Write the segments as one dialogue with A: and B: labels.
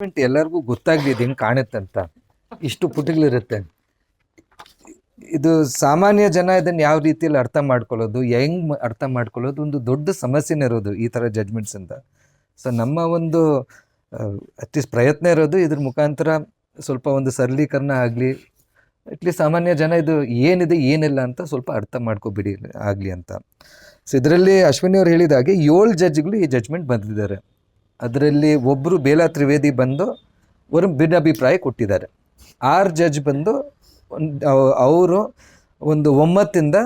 A: ಎಲ್ಲರಿಗೂ ಗೊತ್ತಾಗ್ಲಿ ಇದು ಹೆಂಗೆ ಕಾಣುತ್ತಂತ. ಇಷ್ಟು ಪುಟಗಳಿರುತ್ತೆ. ಇದು ಸಾಮಾನ್ಯ ಜನ ಇದನ್ನು ಯಾವ ರೀತಿಯಲ್ಲಿ ಅರ್ಥ ಮಾಡ್ಕೊಳ್ಳೋದು, ಹೆಂಗ್ ಅರ್ಥ ಮಾಡ್ಕೊಳ್ಳೋದು ಒಂದು ದೊಡ್ಡ ಸಮಸ್ಯೆನೇ ಇರೋದು ಈ ಥರ ಜಡ್ಜ್ಮೆಂಟ್ಸ್ ಅಂತ. ಸೊ ನಮ್ಮ ಒಂದು ಅಟ್ಲೀಸ್ಟ್ ಪ್ರಯತ್ನ ಇರೋದು ಇದ್ರ ಮುಖಾಂತರ ಸ್ವಲ್ಪ ಒಂದು ಸರಳೀಕರಣ ಆಗಲಿ, ಅಟ್ಲೀಸ್ಟ್ ಸಾಮಾನ್ಯ ಜನ ಇದು ಏನಿದೆ ಏನಿಲ್ಲ ಅಂತ ಸ್ವಲ್ಪ ಅರ್ಥ ಮಾಡ್ಕೊಬಿಡಿ ಆಗಲಿ ಅಂತ. ಸೊ ಇದರಲ್ಲಿ ಅಶ್ವಿನಿ ಅವ್ರು ಹೇಳಿದ ಹಾಗೆ 7 ಜಡ್ಜ್ಗಳು ಈ ಜಡ್ಜ್ಮೆಂಟ್ ಬಂದಿದ್ದಾರೆ. ಅದರಲ್ಲಿ ಒಬ್ಬರು ಬೇಲಾ ತ್ರಿವೇದಿ ಬಂದು ಒಂದು ಭಿನ್ನಾಭಿಪ್ರಾಯ ಕೊಟ್ಟಿದ್ದಾರೆ. 6 ಜಡ್ಜ್ ಬಂದು ಅವರು ಒಂದು ಒಮ್ಮತ್ತಿಂದ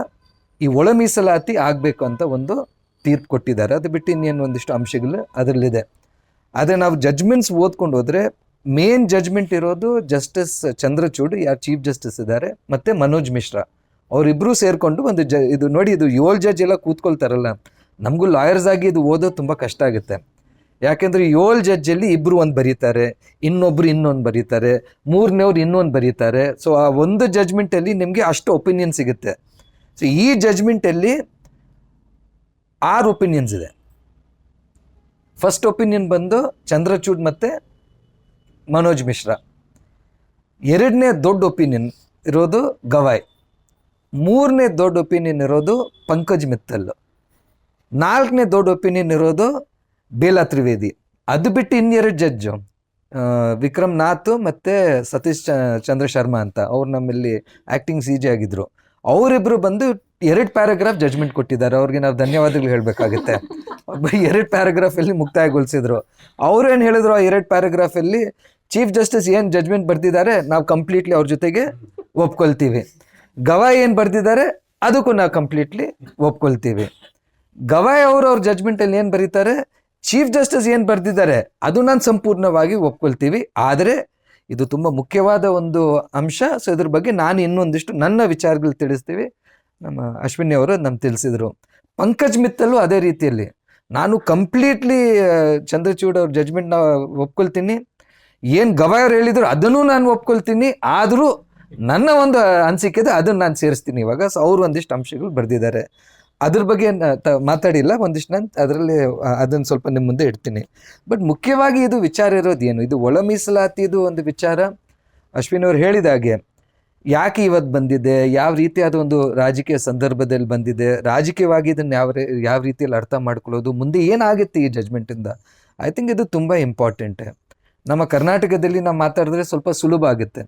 A: ಈ ಒಳ ಮೀಸಲಾತಿ ಆಗಬೇಕು ಅಂತ ಒಂದು ತೀರ್ಪು ಕೊಟ್ಟಿದ್ದಾರೆ. ಅದು ಬಿಟ್ಟು ಇನ್ನೇನು ಒಂದಿಷ್ಟು ಅಂಶಗಳು ಅದರಲ್ಲಿದೆ. ಆದರೆ ನಾವು ಜಡ್ಜ್ಮೆಂಟ್ಸ್ ಓದ್ಕೊಂಡು ಹೋದರೆ ಮೇನ್ ಜಡ್ಜ್ಮೆಂಟ್ ಇರೋದು ಜಸ್ಟಿಸ್ ಚಂದ್ರಚೂಡ್, ಯಾರು ಚೀಫ್ ಜಸ್ಟಿಸ್ ಇದ್ದಾರೆ, ಮತ್ತು ಮನೋಜ್ ಮಿಶ್ರಾ ಅವರಿಬ್ಬರೂ ಸೇರಿಕೊಂಡು ಒಂದು ಇದು ನೋಡಿ, ಇದು 7 ಜಡ್ಜ್ ಎಲ್ಲ ಕೂತ್ಕೊಳ್ತಾರಲ್ಲ, ನಮಗೂ ಲಾಯರ್ಸ್ ಆಗಿ ಇದು ಓದೋದು ತುಂಬ ಕಷ್ಟ ಆಗುತ್ತೆ. ಯಾಕೆಂದರೆ 7 ಜಡ್ಜಲ್ಲಿ ಇಬ್ಬರು ಒಂದು ಬರೀತಾರೆ, ಇನ್ನೊಬ್ಬರು ಇನ್ನೊಂದು ಬರೀತಾರೆ, ಮೂರನೇವ್ರು ಇನ್ನೊಂದು ಬರೀತಾರೆ. ಸೊ ಆ ಒಂದು ಜಡ್ಜ್ಮೆಂಟಲ್ಲಿ ನಿಮಗೆ ಅಷ್ಟು ಒಪಿನಿಯನ್ ಸಿಗುತ್ತೆ. ಸೊ ಈ ಜಡ್ಜ್ಮೆಂಟಲ್ಲಿ 6 ಒಪಿನಿಯನ್ಸ್ ಇದೆ. ಫಸ್ಟ್ ಒಪಿನಿಯನ್ ಬಂದು ಚಂದ್ರಚೂಡ್ ಮತ್ತು ಮನೋಜ್ ಮಿಶ್ರಾ. 2ನೇ ದೊಡ್ಡ ಒಪಿನಿಯನ್ ಇರೋದು ಗವಾಯ್. 3ನೇ ದೊಡ್ಡ ಒಪಿನಿಯನ್ ಇರೋದು ಪಂಕಜ್ ಮಿತ್ತಲ್. 4ನೇ ದೊಡ್ಡ ಒಪಿನಿಯನ್ ಇರೋದು ಬೇಲಾ ತ್ರಿವೇದಿ. ಅದು ಬಿಟ್ಟು ಇನ್ನೆರಡು ಜಡ್ಜು ವಿಕ್ರಮ್ ನಾಥ್ ಮತ್ತು ಸತೀಶ್ ಚಂದ್ರ ಶರ್ಮಾ ಅಂತ, ಅವ್ರು ನಮ್ಮಲ್ಲಿ ಆ್ಯಕ್ಟಿಂಗ್ CJ ಆಗಿದ್ದರು. ಅವರಿಬ್ಬರು ಬಂದು 2 ಪ್ಯಾರಾಗ್ರಾಫ್ ಜಡ್ಜ್ಮೆಂಟ್ ಕೊಟ್ಟಿದ್ದಾರೆ. ಅವ್ರಿಗೆ ನಾವು ಧನ್ಯವಾದಗಳು ಹೇಳಬೇಕಾಗುತ್ತೆ. 2 ಪ್ಯಾರಾಗ್ರಾಫಲ್ಲಿ ಮುಕ್ತಾಯಗೊಳಿಸಿದ್ರು. ಅವರು ಏನು ಹೇಳಿದ್ರು, ಆ 2 ಪ್ಯಾರಾಗ್ರಾಫಲ್ಲಿ ಚೀಫ್ ಜಸ್ಟಿಸ್ ಏನು ಜಡ್ಜ್ಮೆಂಟ್ ಬರ್ತಿದ್ದಾರೆ ನಾವು ಕಂಪ್ಲೀಟ್ಲಿ ಅವ್ರ ಜೊತೆಗೆ ಒಪ್ಕೊಳ್ತೀವಿ. ಗವಾಯ್ ಏನು ಬರ್ತಿದ್ದಾರೆ ಅದಕ್ಕೂ ನಾವು ಕಂಪ್ಲೀಟ್ಲಿ ಒಪ್ಕೊಳ್ತೀವಿ. ಗವಾಯ್ ಅವರು ಅವ್ರ ಜಡ್ಜ್ಮೆಂಟಲ್ಲಿ ಏನು ಬರೀತಾರೆ, ಚೀಫ್ ಜಸ್ಟಿಸ್ ಏನು ಬರ್ತಿದ್ದಾರೆ ಅದು ನಾನು ಸಂಪೂರ್ಣವಾಗಿ ಒಪ್ಕೊಳ್ತೀವಿ. ಆದರೆ ಇದು ತುಂಬ ಮುಖ್ಯವಾದ ಒಂದು ಅಂಶ. ಸೊ ಇದ್ರ ಬಗ್ಗೆ ನಾನು ಇನ್ನೊಂದಿಷ್ಟು ನನ್ನ ವಿಚಾರಗಳು ತಿಳಿಸ್ತೀವಿ. ನಮ್ಮ ಅಶ್ವಿನಿ ಅವರು ನಮ್ಗೆ ತಿಳಿಸಿದರು. ಪಂಕಜ್ ಮಿತ್ತಲ್ಲೂ ಅದೇ ರೀತಿಯಲ್ಲಿ ನಾನು ಕಂಪ್ಲೀಟ್ಲಿ ಚಂದ್ರಚೂಡ್ ಅವ್ರ ಜಡ್ಜ್ಮೆಂಟ್ನ ಒಪ್ಕೊಳ್ತೀನಿ, ಏನು ಗವಾಯ್ ಅವ್ರು ಹೇಳಿದ್ರು ಅದನ್ನು ನಾನು ಒಪ್ಕೊಳ್ತೀನಿ, ಆದರೂ ನನ್ನ ಒಂದು ಅನಿಸಿಕೆ ಇದೆ ಅದನ್ನು ನಾನು ಸೇರಿಸ್ತೀನಿ ಇವಾಗ. ಸೊ ಅವರು ಒಂದಿಷ್ಟು ಅಂಶಗಳು ಬರೆದಿದ್ದಾರೆ. ಅದ್ರ ಬಗ್ಗೆ ಮಾತಾಡಿಲ್ಲ, ಒಂದಿಷ್ಟು ನಾನು ಅದರಲ್ಲಿ ಅದನ್ನು ಸ್ವಲ್ಪ ನಿಮ್ಮ ಮುಂದೆ ಇಡ್ತೀನಿ. ಬಟ್ ಮುಖ್ಯವಾಗಿ ಇದು ವಿಚಾರ ಇರೋದು ಏನು, ಇದು ಒಳ ಮೀಸಲಾತಿದು ಒಂದು ವಿಚಾರ. ಅಶ್ವಿನಿ ಅವ್ರು ಹೇಳಿದ ಹಾಗೆ ಯಾಕೆ ಇವತ್ತು ಬಂದಿದೆ, ಯಾವ ರೀತಿಯಾದ ಒಂದು ರಾಜಕೀಯ ಸಂದರ್ಭದಲ್ಲಿ ಬಂದಿದೆ, ರಾಜಕೀಯವಾಗಿ ಇದನ್ನು ಯಾವ ರೀತಿಯಲ್ಲಿ ಅರ್ಥ ಮಾಡ್ಕೊಳ್ಳೋದು, ಮುಂದೆ ಏನಾಗುತ್ತೆ ಈ ಜಡ್ಜ್ಮೆಂಟಿಂದ, ಐ ಥಿಂಕ್ ಇದು ತುಂಬ ಇಂಪಾರ್ಟೆಂಟ್. ನಮ್ಮ ಕರ್ನಾಟಕದಲ್ಲಿ ನಾವು ಮಾತಾಡಿದ್ರೆ ಸ್ವಲ್ಪ ಸುಲಭ ಆಗುತ್ತೆ.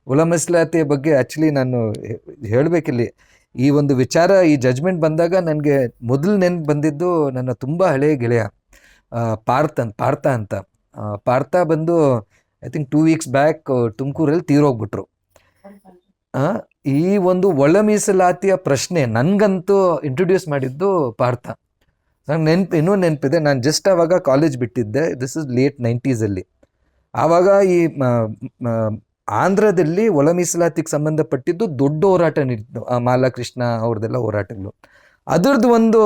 A: ಒಳ ಮೀಸಲಾತಿಯ ಬಗ್ಗೆ ಆ್ಯಕ್ಚುಲಿ ನಾನು ಹೇಳಬೇಕಿಲ್ಲಿ, ಈ ಒಂದು ವಿಚಾರ ಈ ಜಡ್ಜ್ಮೆಂಟ್ ಬಂದಾಗ ನನಗೆ ಮೊದಲು ನೆನಪು ಬಂದಿದ್ದು ನನ್ನ ತುಂಬ ಹಳೆಯ ಗೆಳೆಯ ಪಾರ್ಥ ಅಂತ. ಪಾರ್ಥ ಬಂದು ಐ ಥಿಂಕ್ 2 ವೀಕ್ಸ್ ಬ್ಯಾಕ್ ತುಮಕೂರಲ್ಲಿ ತೀರೋಗ್ಬಿಟ್ರು. ಈ ಒಂದು ಒಳ ಮೀಸಲಾತಿಯ ಪ್ರಶ್ನೆ ನನಗಂತೂ ಇಂಟ್ರೊಡ್ಯೂಸ್ ಮಾಡಿದ್ದು ಪಾರ್ಥ. ನಂಗೆ ಇನ್ನೂ ನೆನಪಿದೆ, ನಾನು ಜಸ್ಟ್ ಆವಾಗ ಕಾಲೇಜ್ ಬಿಟ್ಟಿದ್ದೆ. This is late 90s. ಆವಾಗ ಈ ಆಂಧ್ರದಲ್ಲಿ ಒಳ ಮೀಸಲಾತಿಗೆ ಸಂಬಂಧಪಟ್ಟಿದ್ದು ದೊಡ್ಡ ಹೋರಾಟ ನಡೀತು, ಮಾಲಕೃಷ್ಣ ಅವ್ರದ್ದೆಲ್ಲ ಹೋರಾಟಗಳು. ಅದ್ರದ್ದು ಒಂದು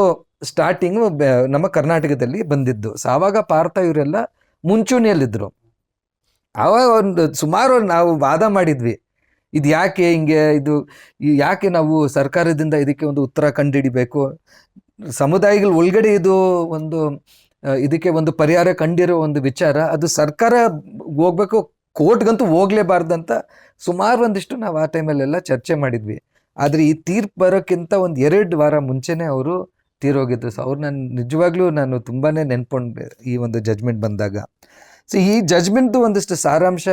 A: ಸ್ಟಾರ್ಟಿಂಗು ನಮ್ಮ ಕರ್ನಾಟಕದಲ್ಲಿ ಬಂದಿದ್ದು. ಸೊ ಆವಾಗ ಪಾರ್ಥ ಇವರೆಲ್ಲ ಮುಂಚೂಣಿಯಲ್ಲಿದ್ದರು. ಆವಾಗ ಒಂದು ಸುಮಾರು ನಾವು ವಾದ ಮಾಡಿದ್ವಿ, ಇದು ಯಾಕೆ ಹಿಂಗೆ, ಇದು ಯಾಕೆ ನಾವು ಸರ್ಕಾರದಿಂದ ಇದಕ್ಕೆ ಒಂದು ಉತ್ತರ ಕಂಡುಹಿಡಿಬೇಕು, ಸಮುದಾಯಗಳ ಒಳಗಡೆ ಇದು ಒಂದು ಇದಕ್ಕೆ ಒಂದು ಪರಿಹಾರ ಕಂಡಿರೋ ಒಂದು ವಿಚಾರ, ಅದು ಸರ್ಕಾರ ಹೋಗ್ಬೇಕು, ಕೋರ್ಟ್ಗಂತೂ ಹೋಗಲೇಬಾರ್ದಂತ ಸುಮಾರು ಒಂದಿಷ್ಟು ನಾವು ಆ ಟೈಮಲ್ಲೆಲ್ಲ ಚರ್ಚೆ ಮಾಡಿದ್ವಿ. ಆದರೆ ಈ ತೀರ್ಪು ಬರೋಕ್ಕಿಂತ ಒಂದು 2 ವಾರ ಮುಂಚೆನೇ ಅವರು ತೀರೋಗಿದ್ರು. ಸೊ ಅವ್ರು ನಿಜವಾಗ್ಲೂ ನಾನು ತುಂಬಾ ನೆನ್ಕೊಂಡೆ ಈ ಒಂದು ಜಡ್ಜ್ಮೆಂಟ್ ಬಂದಾಗ. ಸೊ ಈ ಜಡ್ಜ್ಮೆಂಟ್ದು ಒಂದಿಷ್ಟು ಸಾರಾಂಶ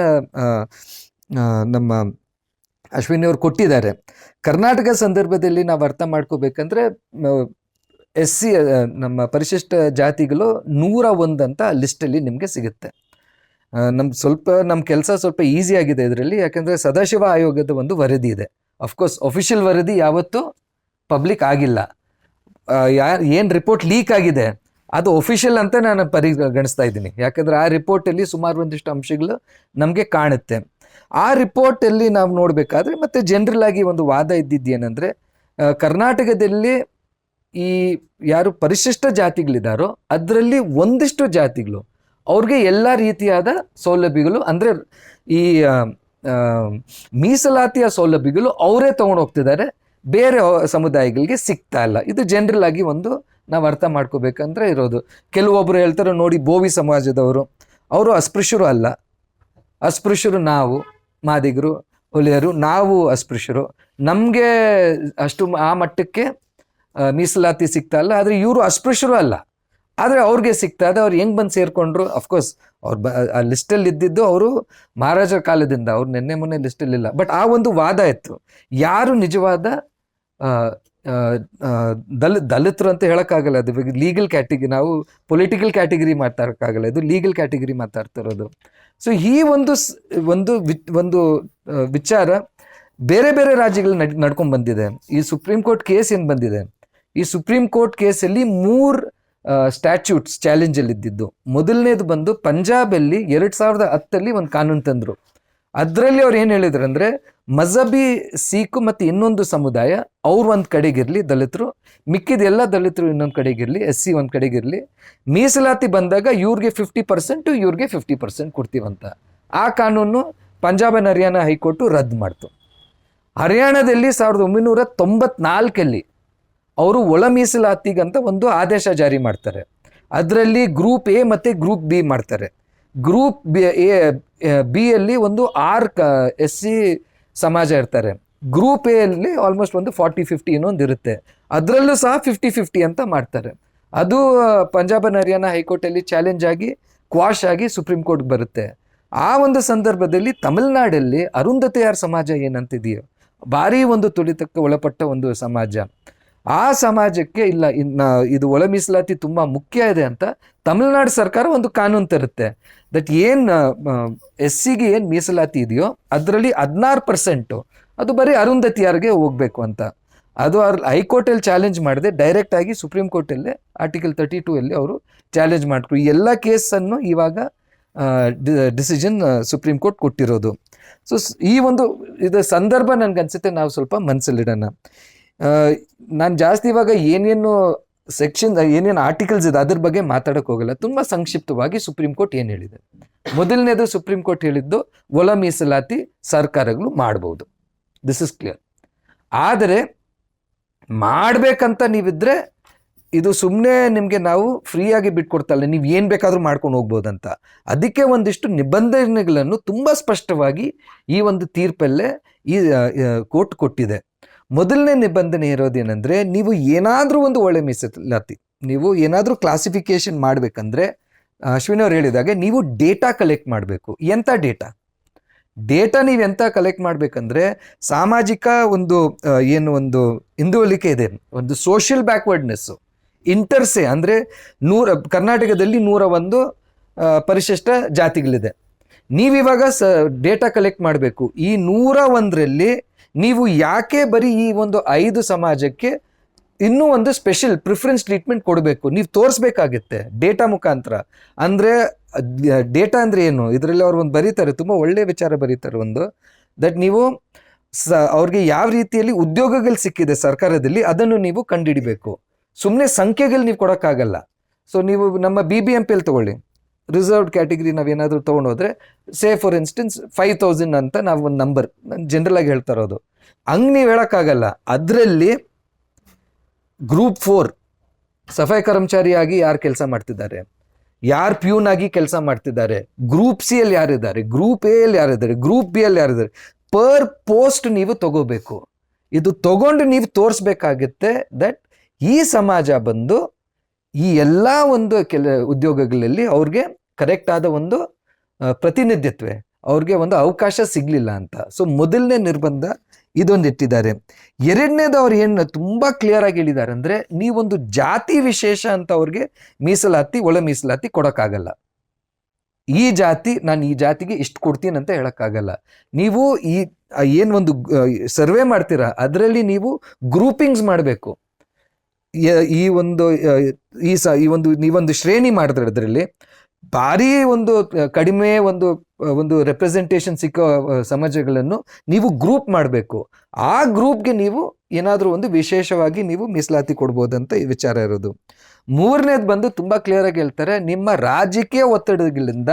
A: ನಮ್ಮ ಅಶ್ವಿನಿ ಅವ್ರು ಕೊಟ್ಟಿದ್ದಾರೆ. ಕರ್ನಾಟಕ ಸಂದರ್ಭದಲ್ಲಿ ನಾವು ಅರ್ಥ ಮಾಡ್ಕೋಬೇಕಂದ್ರೆ SC ನಮ್ಮ ಪರಿಶಿಷ್ಟ ಜಾತಿಗಳು 101 ಅಂತ ಲಿಸ್ಟಲ್ಲಿ ನಿಮಗೆ ಸಿಗುತ್ತೆ. ನಮ್ಮ ಕೆಲಸ ಸ್ವಲ್ಪ ಈಸಿ ಆಗಿದೆ ಇದರಲ್ಲಿ, ಯಾಕೆಂದರೆ ಸದಾಶಿವ ಆಯೋಗದ ಒಂದು ವರದಿ ಇದೆ. ಅಫ್ಕೋರ್ಸ್ ಅಫಿಷಿಯಲ್ ವರದಿ ಯಾವತ್ತೂ ಪಬ್ಲಿಕ್ ಆಗಿಲ್ಲ. ಏನು ರಿಪೋರ್ಟ್ ಲೀಕ್ ಆಗಿದೆ ಅದು ಒಫಿಷಿಯಲ್ ಅಂತ ನಾನು ಪರಿಗಣಿಸ್ತಾ ಇದ್ದೀನಿ. ಯಾಕೆಂದರೆ ಆ ರಿಪೋರ್ಟಲ್ಲಿ ಸುಮಾರು ಒಂದಿಷ್ಟು ಅಂಶಗಳು ನಮಗೆ ಕಾಣುತ್ತೆ. ಆ ರಿಪೋರ್ಟಲ್ಲಿ ನಾವು ನೋಡಬೇಕಾದ್ರೆ ಮತ್ತು ಜನರಲ್ ಆಗಿ ಒಂದು ವಾದ ಇದ್ದಿದ್ದೇನೆಂದರೆ, ಕರ್ನಾಟಕದಲ್ಲಿ ಈ ಯಾರು ಪರಿಶಿಷ್ಟ ಜಾತಿಗಳಿದ್ದಾರೋ ಅದರಲ್ಲಿ ಒಂದಿಷ್ಟು ಜಾತಿಗಳು ಅವ್ರಿಗೆ ಎಲ್ಲ ರೀತಿಯಾದ ಸೌಲಭ್ಯಗಳು, ಅಂದರೆ ಈ ಮೀಸಲಾತಿಯ ಸೌಲಭ್ಯಗಳು ಅವರೇ ತೊಗೊಂಡು ಹೋಗ್ತಿದ್ದಾರೆ, ಬೇರೆ ಸಮುದಾಯಗಳಿಗೆ ಸಿಗ್ತಾ ಇಲ್ಲ. ಇದು ಜನರಲ್ ಆಗಿ ಒಂದು ನಾವು ಅರ್ಥ ಮಾಡ್ಕೋಬೇಕಂದ್ರೆ ಇರೋದು. ಕೆಲವೊಬ್ಬರು ಹೇಳ್ತಾರೆ ನೋಡಿ, ಬೋವಿ ಸಮಾಜದವರು ಅವರು ಅಸ್ಪೃಶ್ಯರು ಅಲ್ಲ, ಅಸ್ಪೃಶ್ಯರು ನಾವು ಮಾದಿಗರು ಹೊಲೆಯರು ನಾವು ಅಸ್ಪೃಶ್ಯರು, ನಮಗೆ ಅಷ್ಟು ಆ ಮಟ್ಟಕ್ಕೆ ಮೀಸಲಾತಿ ಸಿಗ್ತಾ ಇಲ್ಲ. ಆದರೆ ಇವರು ಅಸ್ಪೃಶ್ಯರು ಅಲ್ಲ, ಆದರೆ ಅವ್ರಿಗೆ ಸಿಗ್ತಾ ಇದೆ. ಅವ್ರು ಹೆಂಗೆ ಬಂದು ಸೇರಿಕೊಂಡ್ರು? ಅಫ್ಕೋರ್ಸ್ ಅವ್ರು ಆ ಲಿಸ್ಟಲ್ಲಿ ಇದ್ದಿದ್ದು ಅವರು ಮಹಾರಾಜರ ಕಾಲದಿಂದ, ಅವ್ರು ನಿನ್ನೆ ಮೊನ್ನೆ ಲಿಸ್ಟಲ್ಲಿ ಇಲ್ಲ. ಬಟ್ ಆ ಒಂದು ವಾದ ಇತ್ತು, ಯಾರು ನಿಜವಾದ ದಲಿತರು ಅಂತ ಹೇಳೋಕ್ಕಾಗಲ್ಲ. ಅದು ಲೀಗಲ್ ಕ್ಯಾಟಗಿರಿ, ನಾವು ಪೊಲಿಟಿಕಲ್ ಕ್ಯಾಟಗಿರಿ ಮಾತಾಡೋಕ್ಕಾಗಲ್ಲ, ಇದು ಲೀಗಲ್ ಕ್ಯಾಟಗಿರಿ ಮಾತಾಡ್ತಿರೋದು. ಸೊ ಈ ಒಂದು ವಿಚಾರ ಬೇರೆ ಬೇರೆ ರಾಜ್ಯಗಳು ನಡ್ಕೊಂಡು ಬಂದಿದೆ. ಈ ಸುಪ್ರೀಂ ಕೋರ್ಟ್ ಕೇಸ್ ಏನು ಬಂದಿದೆ, ಈ ಸುಪ್ರೀಂ ಕೋರ್ಟ್ ಕೇಸಲ್ಲಿ 3 ಸ್ಟ್ಯಾಚ್ಯೂಟ್ಸ್ ಚಾಲೆಂಜಲ್ಲಿ ಇದ್ದಿದ್ದು. ಮೊದಲನೇದು ಬಂದು ಪಂಜಾಬಲ್ಲಿ 2010 ಒಂದು ಕಾನೂನು ತಂದರು. ಅದರಲ್ಲಿ ಅವ್ರು ಏನು ಹೇಳಿದ್ರು ಅಂದರೆ, ಮಜಹಬಿ ಸಿಖ್ ಮತ್ತು ಇನ್ನೊಂದು ಸಮುದಾಯ ಅವ್ರು ಒಂದು ಕಡೆಗಿರಲಿ ದಲಿತರು, ಮಿಕ್ಕಿದ ಎಲ್ಲ ದಲಿತರು ಇನ್ನೊಂದು ಕಡೆಗಿರಲಿ, SC ಒಂದು ಕಡೆಗಿರಲಿ, ಮೀಸಲಾತಿ ಬಂದಾಗ ಇವ್ರಿಗೆ 50%, ಇವ್ರಿಗೆ 50% ಕೊಡ್ತೀವಂತ. ಆ ಕಾನೂನು ಪಂಜಾಬ್ ಆ್ಯಂಡ್ ಹರಿಯಾಣ ಹೈಕೋರ್ಟು ರದ್ದು ಮಾಡ್ತು. ಹರಿಯಾಣದಲ್ಲಿ 1994 ಅವರು ಒಳ ಮೀಸಲಾತಿಗಂತ ಒಂದು ಆದೇಶ ಜಾರಿ ಮಾಡ್ತಾರೆ. ಅದರಲ್ಲಿ ಗ್ರೂಪ್ A ಮತ್ತು ಗ್ರೂಪ್ B ಮಾಡ್ತಾರೆ. ಗ್ರೂಪ್ ಬಿ ಯಲ್ಲಿ ಒಂದು 6 SC ಸಮಾಜ ಇರ್ತಾರೆ. ಗ್ರೂಪ್ A ಅಲ್ಲಿ ಆಲ್ಮೋಸ್ಟ್ ಒಂದು 40-50 ಇನ್ನೊಂದು ಇರುತ್ತೆ. ಅದರಲ್ಲೂ ಸಹ 50-50 ಅಂತ ಮಾಡ್ತಾರೆ. ಅದು ಪಂಜಾಬ್ ಆ್ಯಂಡ್ ಹರಿಯಾಣ ಹೈಕೋರ್ಟಲ್ಲಿ ಚಾಲೆಂಜ್ ಆಗಿ ಕ್ವಾಶ್ ಆಗಿ ಸುಪ್ರೀಂ ಕೋರ್ಟ್ಗೆ ಬರುತ್ತೆ. ಆ ಒಂದು ಸಂದರ್ಭದಲ್ಲಿ ತಮಿಳ್ನಾಡಲ್ಲಿ ಅರುಂಧತಿಯಾರ್ ಸಮಾಜ ಏನಂತಿದೆಯೋ, ಭಾರಿ ಒಂದು ತುಳಿತಕ್ಕೆ ಒಳಪಟ್ಟ ಒಂದು ಸಮಾಜ, ಆ ಸಮಾಜಕ್ಕೆ ಇಲ್ಲ ಇದು ಒಳ ಮೀಸಲಾತಿ ತುಂಬ ಮುಖ್ಯ ಇದೆ ಅಂತ ತಮಿಳ್ನಾಡು ಸರ್ಕಾರ ಒಂದು ಕಾನೂನು ತರುತ್ತೆ. ದಟ್ ಏನು SCಗೆ ಏನು ಮೀಸಲಾತಿ ಇದೆಯೋ ಅದರಲ್ಲಿ 16% ಅದು ಬರೀ ಅರುಂಧತಿಯಾರ್ಗೆ ಹೋಗಬೇಕು ಅಂತ. ಅದು ಹೈಕೋರ್ಟಲ್ಲಿ ಚಾಲೆಂಜ್ ಮಾಡಿದೆ, ಡೈರೆಕ್ಟಾಗಿ ಸುಪ್ರೀಂ ಕೋರ್ಟಲ್ಲೇ ಆರ್ಟಿಕಲ್ 32 ಅವರು ಚಾಲೆಂಜ್ ಮಾಡಿದ್ರು. ಈ ಎಲ್ಲ ಕೇಸನ್ನು ಇವಾಗ ಡಿಸಿಷನ್ ಸುಪ್ರೀಂ ಕೋರ್ಟ್ ಕೊಟ್ಟಿರೋದು. ಸೊ ಈ ಒಂದು ಇದು ಸಂದರ್ಭ ನನಗನ್ಸುತ್ತೆ ನಾವು ಸ್ವಲ್ಪ ಮನಸ್ಸಲ್ಲಿಡೋಣ. ನಾನು ಜಾಸ್ತಿ ಇವಾಗ ಏನೇನು ಸೆಕ್ಷನ್ ಏನೇನು ಆರ್ಟಿಕಲ್ಸ್ ಇದೆ ಅದ್ರ ಬಗ್ಗೆ ಮಾತಾಡೋಕೆ ಹೋಗಲ್ಲ. ತುಂಬ ಸಂಕ್ಷಿಪ್ತವಾಗಿ ಸುಪ್ರೀಂ ಕೋರ್ಟ್ ಏನು ಹೇಳಿದೆ. ಮೊದಲನೇದು ಸುಪ್ರೀಂ ಕೋರ್ಟ್ ಹೇಳಿದ್ದು ಒಳ ಮೀಸಲಾತಿ ಸರ್ಕಾರಗಳು ಮಾಡ್ಬೋದು, ದಿಸ್ ಇಸ್ ಕ್ಲಿಯರ್. ಆದರೆ ಮಾಡಬೇಕಂತ ನೀವಿದ್ರೆ ಇದು ಸುಮ್ಮನೆ ನಿಮಗೆ ನಾವು ಫ್ರೀಯಾಗಿ ಬಿಟ್ಕೊಡ್ತಲ್ಲ, ನೀವು ಏನು ಬೇಕಾದರೂ ಮಾಡ್ಕೊಂಡು ಹೋಗ್ಬೋದಂತ. ಅದಕ್ಕೆ ಒಂದಿಷ್ಟು ನಿಬಂಧನೆಗಳನ್ನು ತುಂಬ ಸ್ಪಷ್ಟವಾಗಿ ಈ ಒಂದು ತೀರ್ಪಲ್ಲೇ ಈ ಕೋರ್ಟ್ ಕೊಟ್ಟಿದೆ. ಮೊದಲನೇ ನಿಬಂಧನೆ ಇರೋದೇನೆಂದರೆ, ನೀವು ಏನಾದರೂ ಒಂದು ಒಳ್ಳೆ ಮೀಸಲಾತಿ, ನೀವು ಏನಾದರೂ ಕ್ಲಾಸಿಫಿಕೇಶನ್ ಮಾಡಬೇಕಂದ್ರೆ ಅಶ್ವಿನಿ ಅವ್ರು ಹೇಳಿದಾಗೆ ನೀವು ಡೇಟಾ ಕಲೆಕ್ಟ್ ಮಾಡಬೇಕು. ಎಂಥ ಡೇಟಾ ನೀವು ಎಂಥ ಕಲೆಕ್ಟ್ ಮಾಡಬೇಕಂದ್ರೆ, ಸಾಮಾಜಿಕ ಒಂದು ಏನು ಒಂದು ಹಿಂದುಳಿಕೆ ಇದೆ, ಒಂದು ಸೋಷಿಯಲ್ ಬ್ಯಾಕ್ವರ್ಡ್ನೆಸ್ಸು, ಇಂಟರ್ಸೆ ಅಂದರೆ ಕರ್ನಾಟಕದಲ್ಲಿ 101 ಪರಿಶಿಷ್ಟ ಜಾತಿಗಳಿದೆ. ನೀವಿವಾಗ ಡೇಟಾ ಕಲೆಕ್ಟ್ ಮಾಡಬೇಕು. ಈ 101ರಲ್ಲಿ ನೀವು ಯಾಕೆ ಬರೀ ಈ ಒಂದು 5 ಸಮಾಜಕ್ಕೆ ಇನ್ನೂ ಒಂದು ಸ್ಪೆಷಲ್ ಪ್ರಿಫರೆನ್ಸ್ ಟ್ರೀಟ್ಮೆಂಟ್ ಕೊಡಬೇಕು, ನೀವು ತೋರಿಸ್ಬೇಕಾಗುತ್ತೆ ಡೇಟಾ ಮುಖಾಂತರ. ಅಂದರೆ ಡೇಟಾ ಅಂದರೆ ಏನು, ಇದರಲ್ಲಿ ಅವ್ರು ಒಂದು ಬರೀತಾರೆ, ತುಂಬ ಒಳ್ಳೆಯ ವಿಚಾರ ಬರೀತಾರೆ ಒಂದು, ದಟ್ ನೀವು ಅವ್ರಿಗೆ ಯಾವ ರೀತಿಯಲ್ಲಿ ಉದ್ಯೋಗಗಳು ಸಿಕ್ಕಿದೆ ಸರ್ಕಾರದಲ್ಲಿ ಅದನ್ನು ನೀವು ಕಂಡುಹಿಡಿಬೇಕು. ಸುಮ್ಮನೆ ಸಂಖ್ಯೆಗಳು ನೀವು ಕೊಡೋಕ್ಕಾಗಲ್ಲ. ಸೊ ನೀವು ನಮ್ಮ BBMPಯಲ್ಲಿ ತಗೊಳ್ಳಿ, ರಿಸರ್ವ್ಡ್ ಕ್ಯಾಟಗಿರಿ ನಾವೇನಾದರೂ ತೊಗೊಂಡೋದ್ರೆ, ಫಾರ್ ಇನ್ಸ್ಟೆನ್ಸ್ 5000 ಅಂತ ನಾವು ಒಂದು ನಂಬರ್ ಜನರಲ್ ಆಗಿ ಹೇಳ್ತಾ ಇರೋದು, ಹಂಗೆ ನೀವು ಹೇಳೋಕ್ಕಾಗಲ್ಲ. ಅದರಲ್ಲಿ ಗ್ರೂಪ್ 4 ಸಫಾಯಿ ಕರ್ಮಚಾರಿಯಾಗಿ ಯಾರು ಕೆಲಸ ಮಾಡ್ತಿದ್ದಾರೆ, ಯಾರು ಪ್ಯೂನ್ ಆಗಿ ಕೆಲಸ ಮಾಡ್ತಿದ್ದಾರೆ, ಗ್ರೂಪ್ C ಅಲ್ಲಿ ಯಾರಿದ್ದಾರೆ, ಗ್ರೂಪ್ A ಅಲ್ಲಿ ಯಾರಿದ್ದಾರೆ, ಗ್ರೂಪ್ B ಅಲ್ಲಿ ಯಾರಿದ್ದಾರೆ, ಪರ್ ಪೋಸ್ಟ್ ನೀವು ತಗೋಬೇಕು. ಇದು ತಗೊಂಡು ನೀವು ತೋರಿಸ್ಬೇಕಾಗುತ್ತೆ ದಟ್ ಈ ಸಮಾಜ ಬಂದು ಈ ಎಲ್ಲ ಒಂದು ಉದ್ಯೋಗಗಳಲ್ಲಿ ಅವ್ರಿಗೆ ಕರೆಕ್ಟ್ ಆದ ಒಂದು ಪ್ರತಿನಿಧಿತ್ವ, ಅವ್ರಿಗೆ ಒಂದು ಅವಕಾಶ ಸಿಗಲಿಲ್ಲ ಅಂತ. ಸೊ ಮೊದಲನೇ ನಿರ್ಬಂಧ ಇದೊಂದು ಇಟ್ಟಿದ್ದಾರೆ. ಎರಡನೇದು ಅವ್ರು ಏನು ತುಂಬ ಕ್ಲಿಯರ್ ಆಗಿ ಹೇಳಿದ್ದಾರೆ ಅಂದರೆ, ನೀವೊಂದು ಜಾತಿ ವಿಶೇಷ ಅಂತ ಅವ್ರಿಗೆ ಮೀಸಲಾತಿ ಒಳ ಮೀಸಲಾತಿ ಕೊಡೋಕ್ಕಾಗಲ್ಲ. ಈ ಜಾತಿ, ನಾನು ಈ ಜಾತಿಗೆ ಇಷ್ಟು ಕೊಡ್ತೀನಿ ಅಂತ ಹೇಳೋಕ್ಕಾಗಲ್ಲ. ನೀವು ಈ ಏನು ಒಂದು ಸರ್ವೆ ಮಾಡ್ತೀರಾ ಅದರಲ್ಲಿ ನೀವು ಗ್ರೂಪಿಂಗ್ಸ್ ಮಾಡಬೇಕು. ಈ ಒಂದು ನೀವೊಂದು ಶ್ರೇಣಿ ಮಾಡಿದ್ರೆ ಅದರಲ್ಲಿ ಭಾರಿ ಒಂದು ಕಡಿಮೆ ಒಂದು ರೆಪ್ರೆಸೆಂಟೇಷನ್ ಸಿಕ್ಕೋ ಸಮಾಜಗಳನ್ನು ನೀವು ಗ್ರೂಪ್ ಮಾಡಬೇಕು. ಆ ಗ್ರೂಪ್ಗೆ ನೀವು ಏನಾದರೂ ಒಂದು ವಿಶೇಷವಾಗಿ ನೀವು ಮೀಸಲಾತಿ ಕೊಡ್ಬೋದಂತ ಈ ವಿಚಾರ ಇರೋದು. ಮೂರನೇದು ಬಂದು ತುಂಬ ಕ್ಲಿಯರಾಗಿ ಹೇಳ್ತಾರೆ, ನಿಮ್ಮ ರಾಜಕೀಯ ಒತ್ತಡಗಳಿಂದ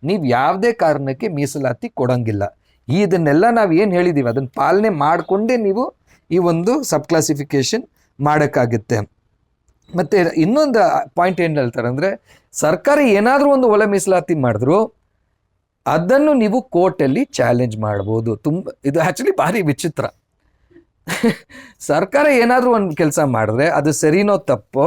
A: ನೀವು ಯಾವುದೇ ಕಾರಣಕ್ಕೆ ಮೀಸಲಾತಿ ಕೊಡೋಂಗಿಲ್ಲ. ಇದನ್ನೆಲ್ಲ ನಾವು ಏನು ಹೇಳಿದ್ದೀವಿ ಅದನ್ನು ಪಾಲನೆ ಮಾಡಿಕೊಂಡೇ ನೀವು ಈ ಒಂದು ಸಬ್ ಕ್ಲಾಸಿಫಿಕೇಶನ್ ಮಾಡೋಕ್ಕಾಗುತ್ತೆ. ಮತ್ತು ಇನ್ನೊಂದು ಪಾಯಿಂಟ್ ಏನು ಹೇಳ್ತಾರೆ ಅಂದರೆ, ಸರ್ಕಾರ ಏನಾದರೂ ಒಂದು ಒಳ ಮೀಸಲಾತಿ ಮಾಡಿದ್ರು ಅದನ್ನು ನೀವು ಕೋರ್ಟಲ್ಲಿ ಚಾಲೆಂಜ್ ಮಾಡ್ಬೋದು. ಇದು ಆ್ಯಕ್ಚುಲಿ ಭಾರಿ ವಿಚಿತ್ರ. ಸರ್ಕಾರ ಏನಾದರೂ ಒಂದು ಕೆಲಸ ಮಾಡಿದ್ರೆ ಅದು ಸರಿನೋ ತಪ್ಪೋ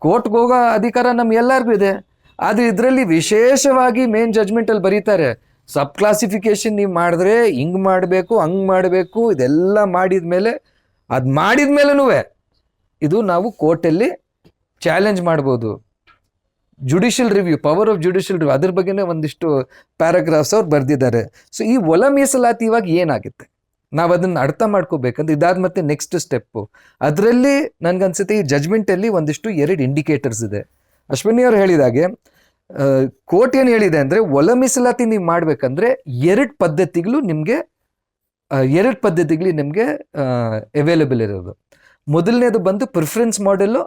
A: ಕೋರ್ಟ್ಗೆ ಹೋಗೋ ಅಧಿಕಾರ ಎಲ್ಲರಿಗೂ ಇದೆ. ಆದರೆ ಇದರಲ್ಲಿ ವಿಶೇಷವಾಗಿ ಮೇನ್ ಜಡ್ಜ್ಮೆಂಟಲ್ಲಿ ಬರೀತಾರೆ, ಸಬ್ ಕ್ಲಾಸಿಫಿಕೇಶನ್ ನೀವು ಮಾಡಿದ್ರೆ ಹಿಂಗೆ ಮಾಡಬೇಕು, ಹಂಗೆ ಮಾಡಬೇಕು, ಇದೆಲ್ಲ ಮಾಡಿದ ಮೇಲೆ ಇದು ನಾವು ಕೋರ್ಟಲ್ಲಿ ಚಾಲೆಂಜ್ ಮಾಡ್ಬೋದು. Judicial review, power of judicial review, ಅದ್ರ ಬಗ್ಗೆನೇ ಒಂದಿಷ್ಟು ಪ್ಯಾರಾಗ್ರಾಫ್ಸ್ ಅವ್ರು ಬರೆದಿದ್ದಾರೆ. ಸೊ ಈ ಒಳ ಮೀಸಲಾತಿ ಇವಾಗ ಏನಾಗುತ್ತೆ, ನಾವು ಅದನ್ನು ಅರ್ಥ ಮಾಡ್ಕೋಬೇಕಂದ್ರೆ ಇದಾದ ಮತ್ತೆ ನೆಕ್ಸ್ಟ್ ಸ್ಟೆಪ್ಪು. ಅದರಲ್ಲಿ ನನಗನ್ಸುತ್ತೆ ಈ ಜಜ್ಮೆಂಟಲ್ಲಿ ಒಂದಿಷ್ಟು 2 ಇಂಡಿಕೇಟರ್ಸ್ ಇದೆ. ಅಶ್ವಿನಿ ಅವ್ರು ಹೇಳಿದಾಗೆ ಕೋರ್ಟ್ ಏನು ಹೇಳಿದೆ ಅಂದರೆ, ಒಳ ಮೀಸಲಾತಿ ನೀವು ಮಾಡಬೇಕಂದ್ರೆ 2 ಪದ್ಧತಿಗಳು ನಿಮಗೆ ಅವೈಲೇಬಲ್ ಇರೋದು. ಮೊದಲನೇದು ಬಂದು ಪ್ರಿಫರೆನ್ಸ್ ಮಾಡೆಲ್ಲು,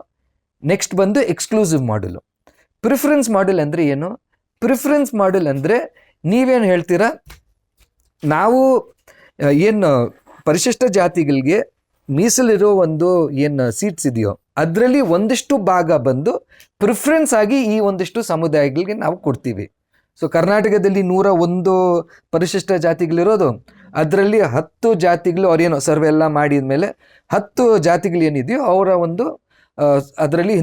A: ನೆಕ್ಸ್ಟ್ ಬಂದು ಎಕ್ಸ್ಕ್ಲೂಸಿವ್ ಮಾಡೆಲು. ಪ್ರಿಫರೆನ್ಸ್ ಮಾಡೆಲ್ ಅಂದರೆ ಏನು? ಪ್ರಿಫರೆನ್ಸ್ ಮಾಡೆಲ್ ಅಂದರೆ ನೀವೇನು ಹೇಳ್ತೀರಾ, ನಾವು ಏನು ಪರಿಶಿಷ್ಟ ಜಾತಿಗಳಿಗೆ ಮೀಸಲಿರೋ ಒಂದು ಏನು ಸೀಟ್ಸ್ ಇದೆಯೋ ಅದರಲ್ಲಿ ಒಂದಿಷ್ಟು ಭಾಗ ಬಂದು ಪ್ರಿಫರೆನ್ಸ್ ಆಗಿ ಈ ಒಂದಿಷ್ಟು ಸಮುದಾಯಗಳಿಗೆ ನಾವು ಕೊಡ್ತೀವಿ. ಸೊ ಕರ್ನಾಟಕದಲ್ಲಿ 101 ಪರಿಶಿಷ್ಟ ಜಾತಿಗಳಿರೋದು, ಅದರಲ್ಲಿ 10 ಜಾತಿಗಳು ಅವ್ರೇನೋ ಸರ್ವೆ ಎಲ್ಲ ಮಾಡಿದ ಮೇಲೆ 10 ಜಾತಿಗಳು ಏನಿದೆಯೋ ಅವರ ಒಂದು ಅದರಲ್ಲಿ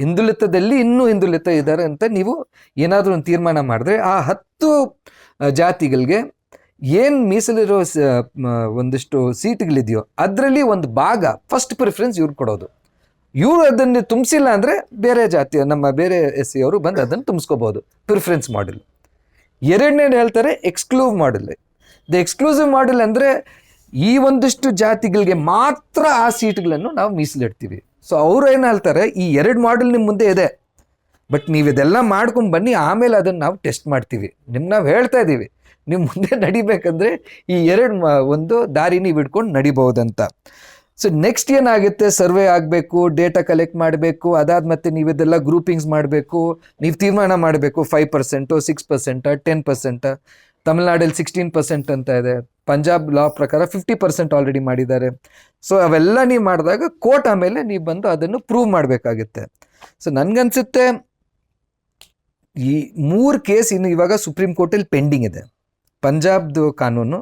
A: ಹಿಂದುಳಿತದಲ್ಲಿ ಇನ್ನೂ ಹಿಂದುಳಿತ ಇದ್ದಾರೆ ಅಂತ ನೀವು ಏನಾದರೂ ಒಂದು ತೀರ್ಮಾನ ಮಾಡಿದ್ರೆ, ಆ 10 ಜಾತಿಗಳಿಗೆ ಏನು ಮೀಸಲಿರೋ ಒಂದಿಷ್ಟು ಸೀಟ್ಗಳಿದೆಯೋ ಅದರಲ್ಲಿ ಒಂದು ಭಾಗ ಫಸ್ಟ್ ಪ್ರಿಫರೆನ್ಸ್ ಇವ್ರು ಕೊಡೋದು. ಇವ್ರು ಅದನ್ನು ತುಂಬಿಸಿಲ್ಲ ಅಂದರೆ ಬೇರೆ ಜಾತಿ, ನಮ್ಮ ಬೇರೆ SC ಅವರು ಬಂದು ಅದನ್ನು ತುಂಬಿಸ್ಕೋಬೋದು. Preference model. ಎರಡನೇದು ಹೇಳ್ತಾರೆ ಎಕ್ಸ್ಕ್ಲೂಸಿವ್ ಮಾಡೆಲ್. ಎಕ್ಸ್ಕ್ಲೂಸಿವ್ ಮಾಡೆಲ್ ಅಂದರೆ ಈ ಒಂದಿಷ್ಟು ಜಾತಿಗಳಿಗೆ ಮಾತ್ರ ಆ ಸೀಟ್ಗಳನ್ನು ನಾವು ಮೀಸಲಿಡ್ತೀವಿ. ಸೊ ಅವರು ಏನು ಹೇಳ್ತಾರೆ, ಈ 2 ಮಾಡೆಲ್ ನಿಮ್ಮ ಮುಂದೆ ಇದೆ, ಬಟ್ ನೀವು ಇದೆಲ್ಲ ಮಾಡ್ಕೊಂಡು ಬನ್ನಿ, ಆಮೇಲೆ ಅದನ್ನು ನಾವು ಟೆಸ್ಟ್ ಮಾಡ್ತೀವಿ. ನಾವು ಹೇಳ್ತಾ ಇದ್ದೀವಿ, ನೀವು ಮುಂದೆ ನಡಿಬೇಕಂದ್ರೆ ಈ 2 ಒಂದು ದಾರಿ ನೀವು ಹಿಡ್ಕೊಂಡು ನಡಿಬಹುದಂತ. ಸೊ ನೆಕ್ಸ್ಟ್ ಏನಾಗುತ್ತೆ, ಸರ್ವೆ ಆಗಬೇಕು, ಡೇಟಾ ಕಲೆಕ್ಟ್ ಮಾಡಬೇಕು, ಅದಾದ ಮತ್ತೆ ನೀವು ಇದೆಲ್ಲ ಗ್ರೂಪಿಂಗ್ಸ್ ಮಾಡಬೇಕು, ನೀವು ತೀರ್ಮಾನ ಮಾಡಬೇಕು 5%, 6%, 10%. ತಮಿಳ್ನಾಡಲ್ಲಿ 16% ಅಂತ ಇದೆ. ಪಂಜಾಬ್ ಲಾ ಪ್ರಕಾರ 50% ಆಲ್ರೆಡಿ ಮಾಡಿದ್ದಾರೆ. ಸೊ ಅವೆಲ್ಲ ನೀವು ಮಾಡಿದಾಗ ಕೋರ್ಟ್ ಆಮೇಲೆ ನೀವು ಬಂದು ಅದನ್ನು ಪ್ರೂವ್ ಮಾಡಬೇಕಾಗುತ್ತೆ. ಸೊ ನನಗನ್ಸುತ್ತೆ ಈ 3 ಕೇಸ್ ಇನ್ನು ಇವಾಗ ಸುಪ್ರೀಂ ಕೋರ್ಟಲ್ಲಿ ಪೆಂಡಿಂಗ್ ಇದೆ. ಪಂಜಾಬ್ದು ಕಾನೂನು,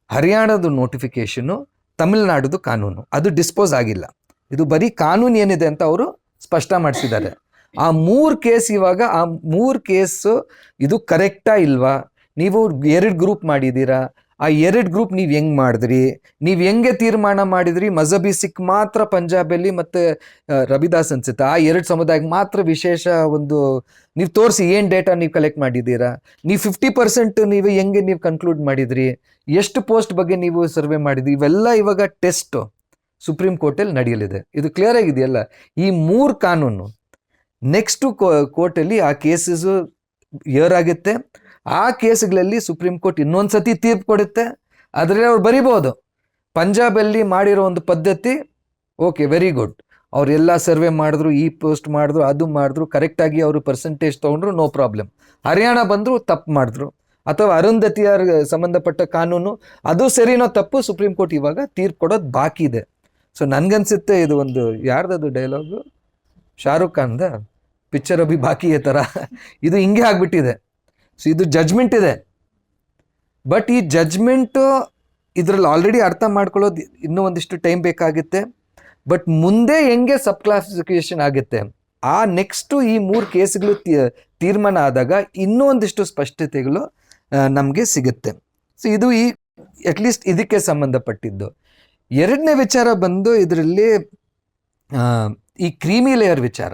A: ಹರಿಯಾಣದ ನೋಟಿಫಿಕೇಶನು, ತಮಿಳ್ನಾಡುದು ಕಾನೂನು, ಅದು ಡಿಸ್ಪೋಸ್ ಆಗಿಲ್ಲ. ಇದು ಬರೀ ಕಾನೂನು ಏನಿದೆ ಅಂತ ಅವರು ಸ್ಪಷ್ಟ ಮಾಡಿಸಿದ್ದಾರೆ. ಆ 3 ಕೇಸ್ ಇವಾಗ, ಆ 3 ಕೇಸು ಇದು ಕರೆಕ್ಟಾ ಇಲ್ವಾ, ನೀವು 2 ಗ್ರೂಪ್ ಮಾಡಿದ್ದೀರಾ, ಆ 2 ಗ್ರೂಪ್ ನೀವು ಹೆಂಗೆ ಮಾಡಿದ್ರಿ, ನೀವು ಹೆಂಗೆ ತೀರ್ಮಾನ ಮಾಡಿದ್ರಿ, ಮಜಹಬಿ ಸಿಖ್ ಮಾತ್ರ ಪಂಜಾಬಲ್ಲಿ ಮತ್ತು ರವಿದಾಸ್ ಅನ್ಸುತ್ತೆ, ಆ 2 ಸಮುದಾಯಕ್ಕೆ ಮಾತ್ರ ವಿಶೇಷ ಒಂದು ನೀವು ತೋರಿಸಿ, ಏನು ಡೇಟಾ ನೀವು ಕಲೆಕ್ಟ್ ಮಾಡಿದ್ದೀರಾ, ನೀವು 50% ನೀವು ಹೆಂಗೆ ನೀವು ಕನ್ಕ್ಲೂಡ್ ಮಾಡಿದ್ರಿ, ಎಷ್ಟು ಪೋಸ್ಟ್ ಬಗ್ಗೆ ನೀವು ಸರ್ವೆ ಮಾಡಿದ್ರಿ, ಇವೆಲ್ಲ ಇವಾಗ ಟೆಸ್ಟು ಸುಪ್ರೀಂ ಕೋರ್ಟಲ್ಲಿ ನಡೆಯಲಿದೆ. ಇದು ಕ್ಲಿಯರ್ ಆಗಿದೆಯಲ್ಲ. ಈ 3 ಕಾನೂನು ನೆಕ್ಸ್ಟು ಕೋರ್ಟಲ್ಲಿ ಆ ಕೇಸಸ್ಸು ಇಯರ್ ಆಗುತ್ತೆ. ಆ ಕೇಸ್ಗಳಲ್ಲಿ ಸುಪ್ರೀಂ ಕೋರ್ಟ್ ಇನ್ನೊಂದು ಸತಿ ತೀರ್ಪು ಕೊಡುತ್ತೆ. ಅದರಲ್ಲಿ ಅವ್ರು ಬರಿಬೋದು, ಪಂಜಾಬಲ್ಲಿ ಮಾಡಿರೋ ಒಂದು ಪದ್ಧತಿ ಓಕೆ ವೆರಿ ಗುಡ್, ಅವರೆಲ್ಲ ಸರ್ವೆ ಮಾಡಿದ್ರು, ಈ ಪೋಸ್ಟ್ ಮಾಡಿದ್ರು, ಅದು ಮಾಡಿದ್ರು, ಕರೆಕ್ಟಾಗಿ ಅವರು ಪರ್ಸೆಂಟೇಜ್ ತೊಗೊಂಡ್ರು, ನೋ ಪ್ರಾಬ್ಲಮ್. ಹರಿಯಾಣ ಬಂದರು ತಪ್ಪು ಮಾಡಿದ್ರು, ಅಥವಾ ಅರುಂಧತಿಯರ್ ಸಂಬಂಧಪಟ್ಟ ಕಾನೂನು ಅದು ಸರಿನೋ ತಪ್ಪು, ಸುಪ್ರೀಂ ಕೋರ್ಟ್ ಇವಾಗ ತೀರ್ಪು ಕೊಡೋದು ಬಾಕಿ ಇದೆ. ಸೊ ನನಗನ್ಸುತ್ತೆ ಇದು ಒಂದು ಯಾರ್ದದು ಡೈಲಾಗು, ಶಾರುಖ್ ಖಾನ್ದ ಪಿಕ್ಚರ್ ಅಭಿ ಬಾಕಿ ಥರ ಇದು ಹಿಂಗೆ ಆಗಿಬಿಟ್ಟಿದೆ. ಸೊ ಇದು ಜಜ್ಮೆಂಟ್ ಇದೆ, ಬಟ್ ಈ ಜಜ್ಮೆಂಟು ಇದರಲ್ಲಿ ಆಲ್ರೆಡಿ ಅರ್ಥ ಮಾಡ್ಕೊಳ್ಳೋದು ಇನ್ನೂ ಒಂದಿಷ್ಟು ಟೈಮ್ ಬೇಕಾಗುತ್ತೆ. ಬಟ್ ಮುಂದೆ ಹೆಂಗೆ ಸಬ್ ಕ್ಲಾಸಿಫಿಕೇಶನ್ ಆಗುತ್ತೆ, ಆ ನೆಕ್ಸ್ಟು ಈ 3 ಕೇಸ್ಗಳು ತೀರ್ಮಾನ ಆದಾಗ ಇನ್ನೂ ಒಂದಿಷ್ಟು ಸ್ಪಷ್ಟತೆಗಳು ನಮಗೆ ಸಿಗುತ್ತೆ. ಸೊ ಇದು ಈ ಅಟ್ಲೀಸ್ಟ್ ಇದಕ್ಕೆ ಸಂಬಂಧಪಟ್ಟಿದ್ದು. ಎರಡನೇ ವಿಚಾರ ಬಂದು ಇದರಲ್ಲಿ ಈ ಕ್ರೀಮಿ ಲೇಯರ್ ವಿಚಾರ.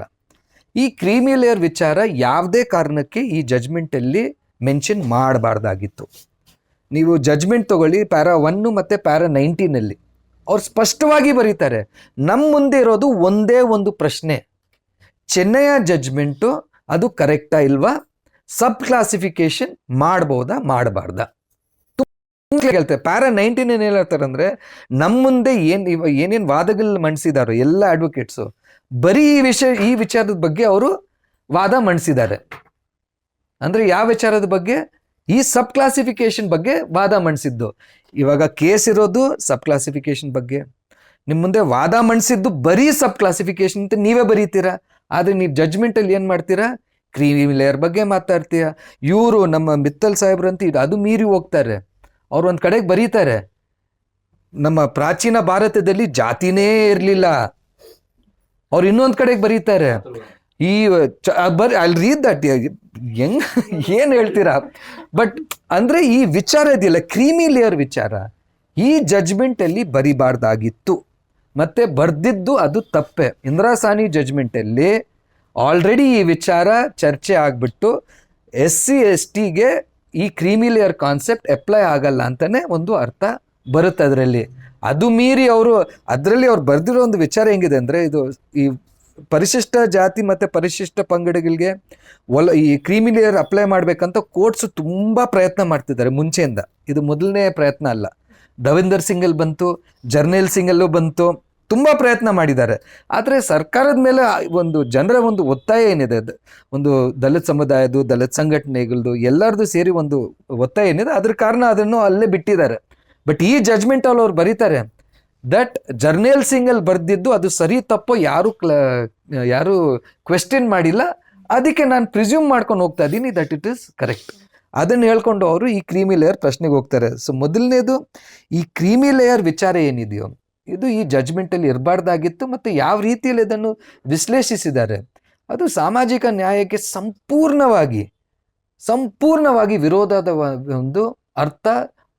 A: ಈ ಕ್ರೀಮಿ ಲೇಯರ್ ವಿಚಾರ ಯಾವುದೇ ಕಾರಣಕ್ಕೆ ಈ ಜಜ್ಮೆಂಟಲ್ಲಿ ಮೆನ್ಷನ್ ಮಾಡಬಾರ್ದಾಗಿತ್ತು. ನೀವು ಜಜ್ಮೆಂಟ್ ತಗೊಳ್ಳಿ, ಪ್ಯಾರಾ 1 ಮತ್ತು ಪ್ಯಾರಾ 19 ಅವ್ರು ಸ್ಪಷ್ಟವಾಗಿ ಬರೀತಾರೆ, ನಮ್ಮ ಮುಂದೆ ಇರೋದು ಒಂದೇ ಒಂದು ಪ್ರಶ್ನೆ, ಚೆನ್ನೈಯ ಜಜ್ಮೆಂಟು ಅದು ಕರೆಕ್ಟಾ ಇಲ್ವಾ, ಸಬ್ ಕ್ಲಾಸಿಫಿಕೇಶನ್ ಮಾಡ್ಬೋದಾ ಮಾಡಬಾರ್ದಾ ಹೇಳ್ತಾರೆ. ಪ್ಯಾರಾ 19 ಏನು ಹೇಳ್ತಾರೆ ಅಂದರೆ, ನಮ್ಮ ಮುಂದೆ ಏನೇನು ವಾದಗಳು ಮಂಡಿಸಿದಾರೋ ಎಲ್ಲ ಅಡ್ವೊಕೇಟ್ಸು ಬರೀ ಈ ವಿಚಾರದ ಬಗ್ಗೆ ಅವರು ವಾದ ಮಂಡಿಸಿದ್ದಾರೆ. ಅಂದರೆ ಯಾವ ವಿಚಾರದ ಬಗ್ಗೆ, ಈ ಸಬ್ ಕ್ಲಾಸಿಫಿಕೇಶನ್ ಬಗ್ಗೆ ವಾದ ಮಂಡಿಸಿದ್ದು. ಇವಾಗ ಕೇಸ್ ಇರೋದು ಸಬ್ ಕ್ಲಾಸಿಫಿಕೇಶನ್ ಬಗ್ಗೆ, ನಿಮ್ಮ ಮುಂದೆ ವಾದ ಮಂಡಿಸಿದ್ದು ಬರೀ ಸಬ್ ಕ್ಲಾಸಿಫಿಕೇಶನ್ ಅಂತ ನೀವೇ ಬರೀತೀರಾ. ಆದರೆ ನೀವು ಜಜ್ಮೆಂಟಲ್ಲಿ ಏನು ಮಾಡ್ತೀರಾ, ಕ್ರೀಮಿ ಲೇಯರ್ ಬಗ್ಗೆ ಮಾತಾಡ್ತೀಯ. ಇವರು ನಮ್ಮ ಮಿತ್ತಲ್ ಸಾಹೇಬ್ರಂತ ಇದು ಅದು ಮೀರಿ ಹೋಗ್ತಾರೆ. ಅವ್ರು ಒಂದು ಕಡೆಗೆ ಬರೀತಾರೆ, ನಮ್ಮ ಪ್ರಾಚೀನ ಭಾರತದಲ್ಲಿ ಜಾತಿನೇ ಇರಲಿಲ್ಲ. ಅವ್ರು ಇನ್ನೊಂದು ಕಡೆಗೆ ಬರೀತಾರೆ, ಈ ಅಲ್ಲಿ ರೀಡ್ ದಟ್ ಹೆಂಗ್ ಏನು ಹೇಳ್ತೀರಾ. ಬಟ್ ಅಂದರೆ ಈ ವಿಚಾರ ಇದೆಯಲ್ಲ, ಕ್ರೀಮಿ ಲೇಯರ್ ವಿಚಾರ ಈ ಜಡ್ಜ್ಮೆಂಟಲ್ಲಿ ಬರಿಬಾರ್ದಾಗಿತ್ತು. ಮತ್ತೆ ಬರ್ದಿದ್ದು ಅದು ತಪ್ಪೆ. ಇಂದಿರಾ ಸಾಹ್ನಿ ಜಡ್ಜ್ಮೆಂಟಲ್ಲಿ ಆಲ್ರೆಡಿ ಈ ವಿಚಾರ ಚರ್ಚೆ ಆಗಿಬಿಟ್ಟು SC/STಗೆ ಈ ಕ್ರೀಮಿ ಲೇಯರ್ ಕಾನ್ಸೆಪ್ಟ್ ಅಪ್ಲೈ ಆಗಲ್ಲ ಅಂತಲೇ ಒಂದು ಅರ್ಥ ಬರುತ್ತೆ ಅದರಲ್ಲಿ. ಅದು ಮೀರಿ ಅದರಲ್ಲಿ ಅವ್ರು ಬರೆದಿರೋ ಒಂದು ವಿಚಾರ ಹೆಂಗಿದೆ ಅಂದರೆ, ಇದು ಈ ಪರಿಶಿಷ್ಟ ಜಾತಿ ಮತ್ತು ಪರಿಶಿಷ್ಟ ಪಂಗಡಗಳಿಗೆ ಈ ಕ್ರೀಮಿ ಲೇಯರ್ ಅಪ್ಲೈ ಮಾಡಬೇಕಂತ ಕೋರ್ಟ್ಸು ತುಂಬ ಪ್ರಯತ್ನ ಮಾಡ್ತಿದ್ದಾರೆ ಮುಂಚೆಯಿಂದ. ಇದು ಮೊದಲನೇ ಪ್ರಯತ್ನ ಅಲ್ಲ. ದವಿಂದರ್ ಸಿಂಗಲ್ಲಿ ಬಂತು, ಜರ್ನೇಲ್ ಸಿಂಗಲ್ಲೂ ಬಂತು, ತುಂಬ ಪ್ರಯತ್ನ ಮಾಡಿದ್ದಾರೆ. ಆದರೆ ಸರ್ಕಾರದ ಮೇಲೆ ಒಂದು ಜನರ ಒಂದು ಒತ್ತಾಯ ಏನಿದೆ, ಒಂದು ದಲಿತ ಸಮುದಾಯದ್ದು, ದಲಿತ ಸಂಘಟನೆಗಳದ್ದು ಎಲ್ಲರದು ಸೇರಿ ಒಂದು ಒತ್ತಾಯ ಏನಿದೆ, ಅದ್ರ ಕಾರಣ ಅದನ್ನು ಅಲ್ಲೇ ಬಿಟ್ಟಿದ್ದಾರೆ. ಬಟ್ ಈ ಜಡ್ಜ್ಮೆಂಟಲ್ಲಿ ಅವ್ರು ಬರೀತಾರೆ ದಟ್ ಜರ್ನೇಲ್ ಸಿಂಗಲ್ಲಿ ಬರೆದಿದ್ದು ಅದು ಸರಿ ತಪ್ಪೋ ಯಾರು ಕ್ವೆಶ್ಚನ್ ಮಾಡಿಲ್ಲ, ಅದಕ್ಕೆ ನಾನು ಪ್ರಿಸ್ಯೂಮ್ ಮಾಡ್ಕೊಂಡು ಹೋಗ್ತಾ ಇದ್ದೀನಿ ದಟ್ ಇಟ್ ಈಸ್ ಕರೆಕ್ಟ್. ಅದನ್ನು ಹೇಳ್ಕೊಂಡು ಅವರು ಈ ಕ್ರೀಮಿ ಲೇಯರ್ ಪ್ರಶ್ನೆಗೆ ಹೋಗ್ತಾರೆ. ಸೊ ಮೊದಲನೇದು ಈ ಕ್ರೀಮಿ ಲೇಯರ್ ವಿಚಾರ ಏನಿದೆಯೋ ಇದು ಈ ಜಡ್ಜ್ಮೆಂಟಲ್ಲಿ ಇರಬಾರ್ದಾಗಿತ್ತು. ಮತ್ತು ಯಾವ ರೀತಿಯಲ್ಲಿ ಅದನ್ನು ವಿಶ್ಲೇಷಿಸಿದ್ದಾರೆ ಅದು ಸಾಮಾಜಿಕ ನ್ಯಾಯಕ್ಕೆ ಸಂಪೂರ್ಣವಾಗಿ ವಿರೋಧದ ಒಂದು ಅರ್ಥ,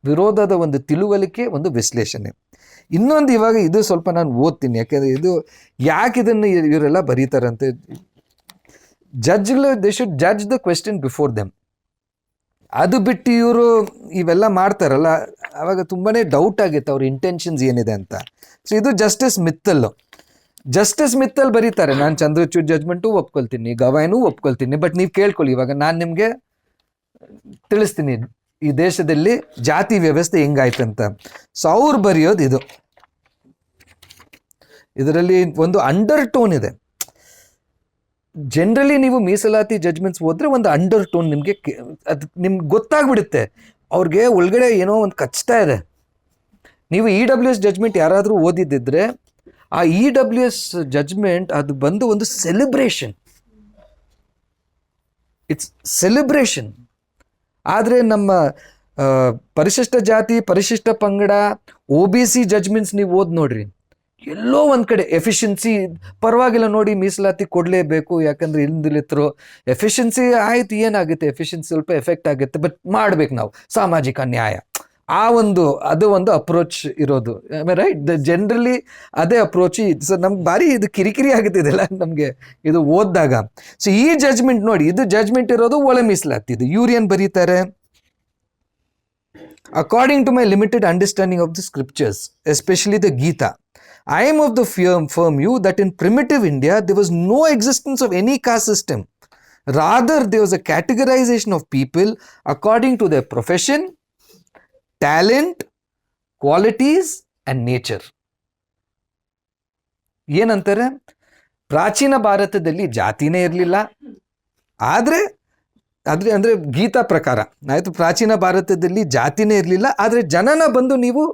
A: ವಿರೋಧದ ಒಂದು ತಿಳುವಳಿಕೆ, ಒಂದು ವಿಶ್ಲೇಷಣೆ. ಇನ್ನೊಂದು ಇವಾಗ ಇದು ಸ್ವಲ್ಪ ನಾನು ಓದ್ತೀನಿ, ಯಾಕೆಂದರೆ ಇದು ಯಾಕೆ ಇದನ್ನು ಇವರೆಲ್ಲ ಬರೀತಾರಂತೆ. ಜಡ್ಜ್ಗಳು they should judge the question before them. ಅದು ಬಿಟ್ಟು ಇವರು ಇವೆಲ್ಲ ಮಾಡ್ತಾರಲ್ಲ, ಆವಾಗ ತುಂಬಾ ಡೌಟ್ ಆಗುತ್ತೆ ಅವ್ರ ಇಂಟೆನ್ಷನ್ಸ್ ಏನಿದೆ ಅಂತ. ಸೊ ಇದು ಜಸ್ಟಿಸ್ ಮಿತ್ತಲ್ ಬರೀತಾರೆ, ನಾನು ಚಂದ್ರಚೂಡ್ ಜಡ್ಜ್ಮೆಂಟು ಒಪ್ಕೊಳ್ತೀನಿ, ಗವಾಯಿನೂ ಒಪ್ಕೊಳ್ತೀನಿ, ಬಟ್ ನೀವು ಕೇಳ್ಕೊಳ್ಳಿ, ಇವಾಗ ನಾನು ನಿಮಗೆ ತಿಳಿಸ್ತೀನಿ ಈ ದೇಶದಲ್ಲಿ ಜಾತಿ ವ್ಯವಸ್ಥೆ ಹೆಂಗಾಯ್ತಂತ. ಸೊ ಅವ್ರು ಬರೆಯೋದು ಇದು, ಇದರಲ್ಲಿ ಒಂದು ಅಂಡರ್ ಟೋನ್ ಇದೆ. ಜನರಲಿ ನೀವು ಮೀಸಲಾತಿ ಜಡ್ಜ್ಮೆಂಟ್ಸ್ ಹೋದ್ರೆ ಒಂದು ಅಂಡರ್ ಟೋನ್ ನಿಮ್ಗೆ ಗೊತ್ತಾಗ್ಬಿಡುತ್ತೆ, ಅವ್ರಿಗೆ ಒಳಗಡೆ ಏನೋ ಒಂದು ಕಚ್ತಾ ಇದೆ. ನೀವು EWS ಜಡ್ಜ್ಮೆಂಟ್ ಯಾರಾದರೂ ಓದಿದ್ದಿದ್ರೆ ಆ EWS ಜಡ್ಜ್ಮೆಂಟ್ ಅದು ಬಂದು ಒಂದು ಸೆಲೆಬ್ರೇಷನ್. ಆದರೆ ನಮ್ಮ ಪರಿಶಿಷ್ಟ ಜಾತಿ, ಪರಿಶಿಷ್ಟ ಪಂಗಡ, OBC ಜಡ್ಜ್ಮೆಂಟ್ಸ್ ನೀವು ಓದಿ ನೋಡ್ರಿ, ಎಲ್ಲೋ ಒಂದು ಕಡೆ ಎಫಿಷಿಯನ್ಸಿ ಪರವಾಗಿಲ್ಲ ನೋಡಿ, ಮೀಸಲಾತಿ ಕೊಡಲೇಬೇಕು ಯಾಕಂದರೆ ಹಿಂದುಳಿತರು, ಎಫಿಷಿಯನ್ಸಿ ಆಯಿತು, ಏನಾಗುತ್ತೆ ಎಫಿಷಿಯನ್ಸಿ ಸ್ವಲ್ಪ ಎಫೆಕ್ಟ್ ಆಗುತ್ತೆ, ಬಟ್ ಮಾಡ್ಬೇಕು ನಾವು ಸಾಮಾಜಿಕ ನ್ಯಾಯ. ಅದು ಒಂದು ಅಪ್ರೋಚ್ ಇರೋದು, ರೈಟ್? ಜನರಲಿ ಅದೇ ಅಪ್ರೋಚ್. ಸೊ ನಮ್ಗೆ ಭಾರಿ ಇದು ಕಿರಿಕಿರಿ ಆಗುತ್ತಿದೆಲ್ಲ ನಮಗೆ ಇದು ಓದಿದಾಗ. ಸೊ ಈ ಜಡ್ಜ್ಮೆಂಟ್ ನೋಡಿ, ಇದು ಜಡ್ಜ್ಮೆಂಟ್ ಇರೋದು ಒಳ ಮೀಸಲಾತಿ. ಇದು ಯೂರಿಯನ್ ಬರೀತಾರೆ, according to my limited understanding of the scriptures, especially the Gita, I am of the firm view that in primitive India there was no existence of any caste system. Rather, there was a categorization of people according to their profession, talent, qualities and nature. ಏನಂತಾರೆ, ಪ್ರಾಚೀನ ಭಾರತದಲ್ಲಿ ಜಾತಿನೇ ಇರಲಿಲ್ಲ. ಅಂದರೆ ಗೀತಾ ಪ್ರಕಾರ ಆಯಿತು, ಪ್ರಾಚೀನ ಭಾರತದಲ್ಲಿ ಜಾತಿನೇ ಇರಲಿಲ್ಲ. ಆದರೆ ಜನನ ಬಂದು ನೀವು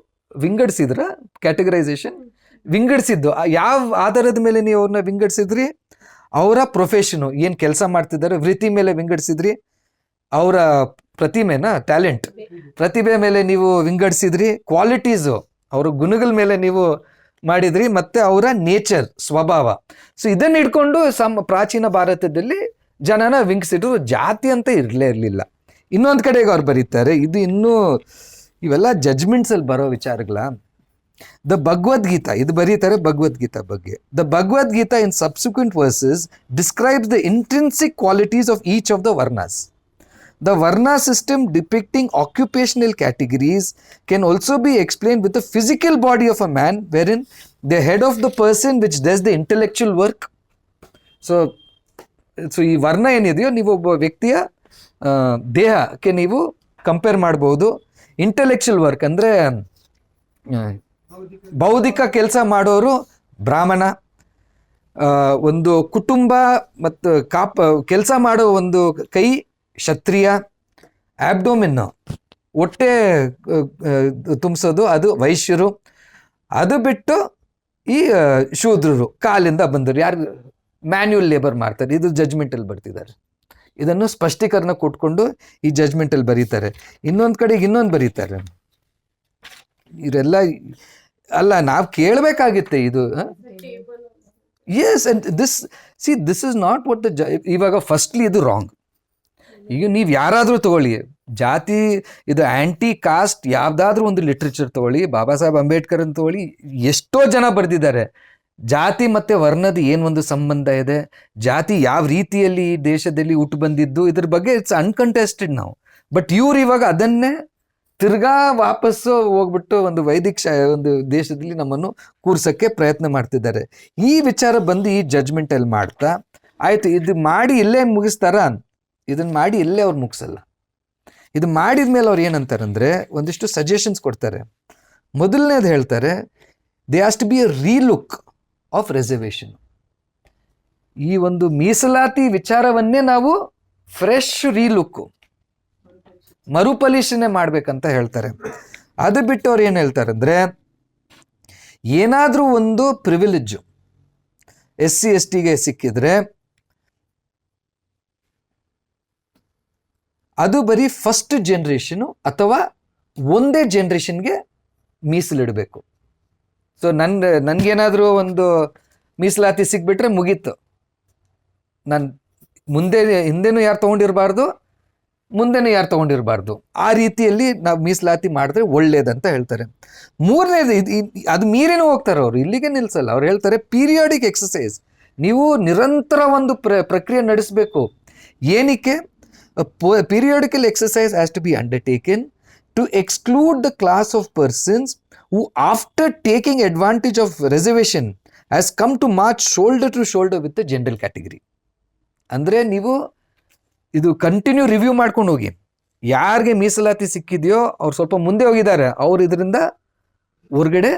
A: ವಿಂಗಡಿಸಿದ್ರ, ಕ್ಯಾಟಗರೈಸೇಷನ್ ವಿಂಗಡಿಸಿದ್ದು ಯಾವ ಆಧಾರದ ಮೇಲೆ ನೀವು ಅವ್ರನ್ನ ವಿಂಗಡಿಸಿದ್ರಿ? ಅವರ ಪ್ರೊಫೆಷನು, ಏನು ಕೆಲಸ ಮಾಡ್ತಿದ್ದಾರೆ, ವೃತ್ತಿ ಮೇಲೆ ವಿಂಗಡಿಸಿದ್ರಿ. ಅವರ ಪ್ರತಿಭೆ ಮೇಲೆ ನೀವು ವಿಂಗಡಿಸಿದ್ರಿ. ಕ್ವಾಲಿಟೀಸು, ಅವರ ಗುಣಗಳ ಮೇಲೆ ನೀವು ಮಾಡಿದ್ರಿ. ಮತ್ತು ಅವರ ನೇಚರ್, ಸ್ವಭಾವ. ಸೊ ಇದನ್ನು ಇಟ್ಕೊಂಡು ಪ್ರಾಚೀನ ಭಾರತದಲ್ಲಿ ಜನನ ವಿಂಗಡಿಸಿದ್ರು, ಜಾತಿ ಅಂತ ಇರಲಿಲ್ಲ. ಇನ್ನೊಂದು ಕಡೆಗೆ ಅವ್ರು ಬರೀತಾರೆ, ಇದು ಇನ್ನೂ ಇವೆಲ್ಲ ಜಡ್ಜ್ಮೆಂಟ್ಸಲ್ಲಿ ಬರೋ ವಿಚಾರಗಳ. ದ ಭಗವದ್ಗೀತಾ, ಇದು ಬರೀತಾರೆ ಭಗವದ್ಗೀತಾ ಬಗ್ಗೆ. The Bhagavad Gita in subsequent versus describes the intrinsic qualities of each of the ವರ್ನಾಸ್. The Varna system depicting occupational categories can also be explained with the physical body of a man, wherein the head of the person which does the intellectual work. So ಈ ವರ್ಣ ಏನಿದೆಯೋ, ನೀವು ಒಬ್ಬ ವ್ಯಕ್ತಿಯ ದೇಹಕ್ಕೆ ನೀವು compare ಮಾಡ್ಬೋದು. Intellectual work ಅಂದರೆ ಬೌದ್ಧಿಕ ಕೆಲಸ ಮಾಡೋರು ಬ್ರಾಹ್ಮಣ. ಒಂದು ಕುಟುಂಬ ಮತ್ತು ಕೆಲಸ ಮಾಡೋ ಒಂದು ಕೈ ಕ್ಷತ್ರಿಯ. ಆಬ್ಡೋಮಿನ್ನು, ಹೊಟ್ಟೆ ತುಂಬಿಸೋದು, ಅದು ವೈಶ್ಯರು. ಅದು ಬಿಟ್ಟು ಈ ಶೂದ್ರರು, ಕಾಲಿಂದ ಬಂದರು, ಯಾರು ಮ್ಯಾನ್ಯುವಲ್ ಲೇಬರ್ ಮಾಡ್ತಾರೆ. ಇದು ಜಡ್ಜ್ಮೆಂಟಲ್ಲಿ ಬರ್ತಿದ್ದಾರೆ. ಇದನ್ನು ಸ್ಪಷ್ಟೀಕರಣ ಕೊಟ್ಕೊಂಡು ಈ ಜಜ್ಮೆಂಟಲ್ಲಿ ಬರೀತಾರೆ. ಇನ್ನೊಂದು ಕಡೆಗೆ ಇನ್ನೊಂದು ಬರೀತಾರೆ. ಇವರೆಲ್ಲ ಅಲ್ಲ, ನಾವು ಕೇಳಬೇಕಾಗಿತ್ತೆ ಇದು. Yes, and this is not what ಇವಾಗ ಫಸ್ಟ್ಲಿ ಇದು ರಾಂಗ್. ಈಗ ನೀವು ಯಾರಾದರೂ ತಗೊಳ್ಳಿ, ಜಾತಿ ಇದು ಆ್ಯಂಟಿ ಕಾಸ್ಟ್ ಯಾವುದಾದ್ರೂ ಒಂದು ಲಿಟ್ರೇಚರ್ ತಗೊಳ್ಳಿ, ಬಾಬಾ ಸಾಹೇಬ್ ಅಂಬೇಡ್ಕರ್ ಅಂತ ತಗೊಳ್ಳಿ, ಎಷ್ಟೋ ಜನ ಬರೆದಿದ್ದಾರೆ ಜಾತಿ ಮತ್ತು ವರ್ಣದ ಏನೊಂದು ಸಂಬಂಧ ಇದೆ, ಜಾತಿ ಯಾವ ರೀತಿಯಲ್ಲಿ ಈ ದೇಶದಲ್ಲಿ ಹುಟ್ಟು ಬಂದಿದ್ದು, ಇದ್ರ ಬಗ್ಗೆ ಇಟ್ಸ್ ಅನ್ಕಂಟೆಸ್ಟೆಡ್ ನಾವು. ಬಟ್ ಇವ್ರು ಇವಾಗ ಅದನ್ನೇ ತಿರ್ಗಾ ವಾಪಸ್ಸು ಹೋಗ್ಬಿಟ್ಟು ಒಂದು ಒಂದು ದೇಶದಲ್ಲಿ ನಮ್ಮನ್ನು ಕೂರ್ಸೋಕ್ಕೆ ಪ್ರಯತ್ನ ಮಾಡ್ತಿದ್ದಾರೆ. ಈ ವಿಚಾರ ಬಂದು ಈ ಜಡ್ಜ್ಮೆಂಟಲ್ಲಿ ಮಾಡ್ತಾ ಆಯಿತು, ಇದು ಮಾಡಿ ಇಲ್ಲೇ ಮುಗಿಸ್ತಾರ? ಇದನ್ನು ಮಾಡಿ ಇಲ್ಲೇ ಅವ್ರು ಮುಗಿಸಲ್ಲ. ಇದು ಮಾಡಿದ ಮೇಲೆ ಅವ್ರು ಏನಂತಾರಂದರೆ ಒಂದಿಷ್ಟು ಸಜೆಷನ್ಸ್ ಕೊಡ್ತಾರೆ. ಮೊದಲನೇದು ಹೇಳ್ತಾರೆ, they has to be a relook of reservation. ಈ ಒಂದು ಮೀಸಲಾತಿ ವಿಚಾರವನ್ನೇ ನಾವು ಫ್ರೆಶ್ ರೀಲುಕ್ಕು, ಮರುಪರಿಶೀಲನೆ ಮಾಡ್ಬೇಕಂತ ಹೇಳ್ತಾರೆ. ಅದು ಬಿಟ್ಟು ಅವ್ರು ಏನು ಹೇಳ್ತಾರೆ ಅಂದರೆ, ಏನಾದರೂ ಒಂದು ಪ್ರಿವಿಲೇಜು SC/ST ಸಿಕ್ಕಿದ್ರೆ ಅದು ಬರೀ ಫಸ್ಟ್ ಜನ್ರೇಷನು ಅಥವಾ ಒಂದೇ ಜನ್ರೇಷನ್ಗೆ ಮೀಸಲಿಡಬೇಕು. ಸೊ ನನಗೇನಾದರೂ ಒಂದು ಮೀಸಲಾತಿ ಸಿಕ್ಬಿಟ್ರೆ ಮುಗೀತು, ನಾನು ಹಿಂದೆನೂ ಯಾರು ತೊಗೊಂಡಿರಬಾರ್ದು, ಮುಂದೆನೂ ಯಾರು ತೊಗೊಂಡಿರಬಾರ್ದು. ಆ ರೀತಿಯಲ್ಲಿ ನಾವು ಮೀಸಲಾತಿ ಮಾಡಿದ್ರೆ ಒಳ್ಳೇದಂತ ಹೇಳ್ತಾರೆ. ಮೂರನೇದು, ಅದು ಮೀರೇನೂ ಹೋಗ್ತಾರೆ ಅವರು, ಇಲ್ಲಿಗೆ ನಿಲ್ಲಿಸಲ್ಲ. ಅವ್ರು ಹೇಳ್ತಾರೆ ಪೀರಿಯಾಡಿಕ್ ಎಕ್ಸಸೈಸ್, ನೀವು ನಿರಂತರ ಒಂದು ಪ್ರಕ್ರಿಯೆ ನಡೆಸಬೇಕು. ಏನಕ್ಕೆ? Periodical exercise has to be undertaken to exclude the class of persons who, after taking advantage of reservation, has come to march shoulder to shoulder with the general category. ಅಂದರೆ ನೀವು ಇದು continue review ಮಾಡ್ಕೊಂಡು ಹೋಗಿ, ಯಾರಿಗೆ ಮೀಸಲಾತಿ ಸಿಕ್ಕಿದೆಯೋ ಅವ್ರು ಸ್ವಲ್ಪ ಮುಂದೆ ಹೋಗಿದ್ದಾರೆ, ಅವ್ರು ಇದರಿಂದ ಹೊರಗಡೆ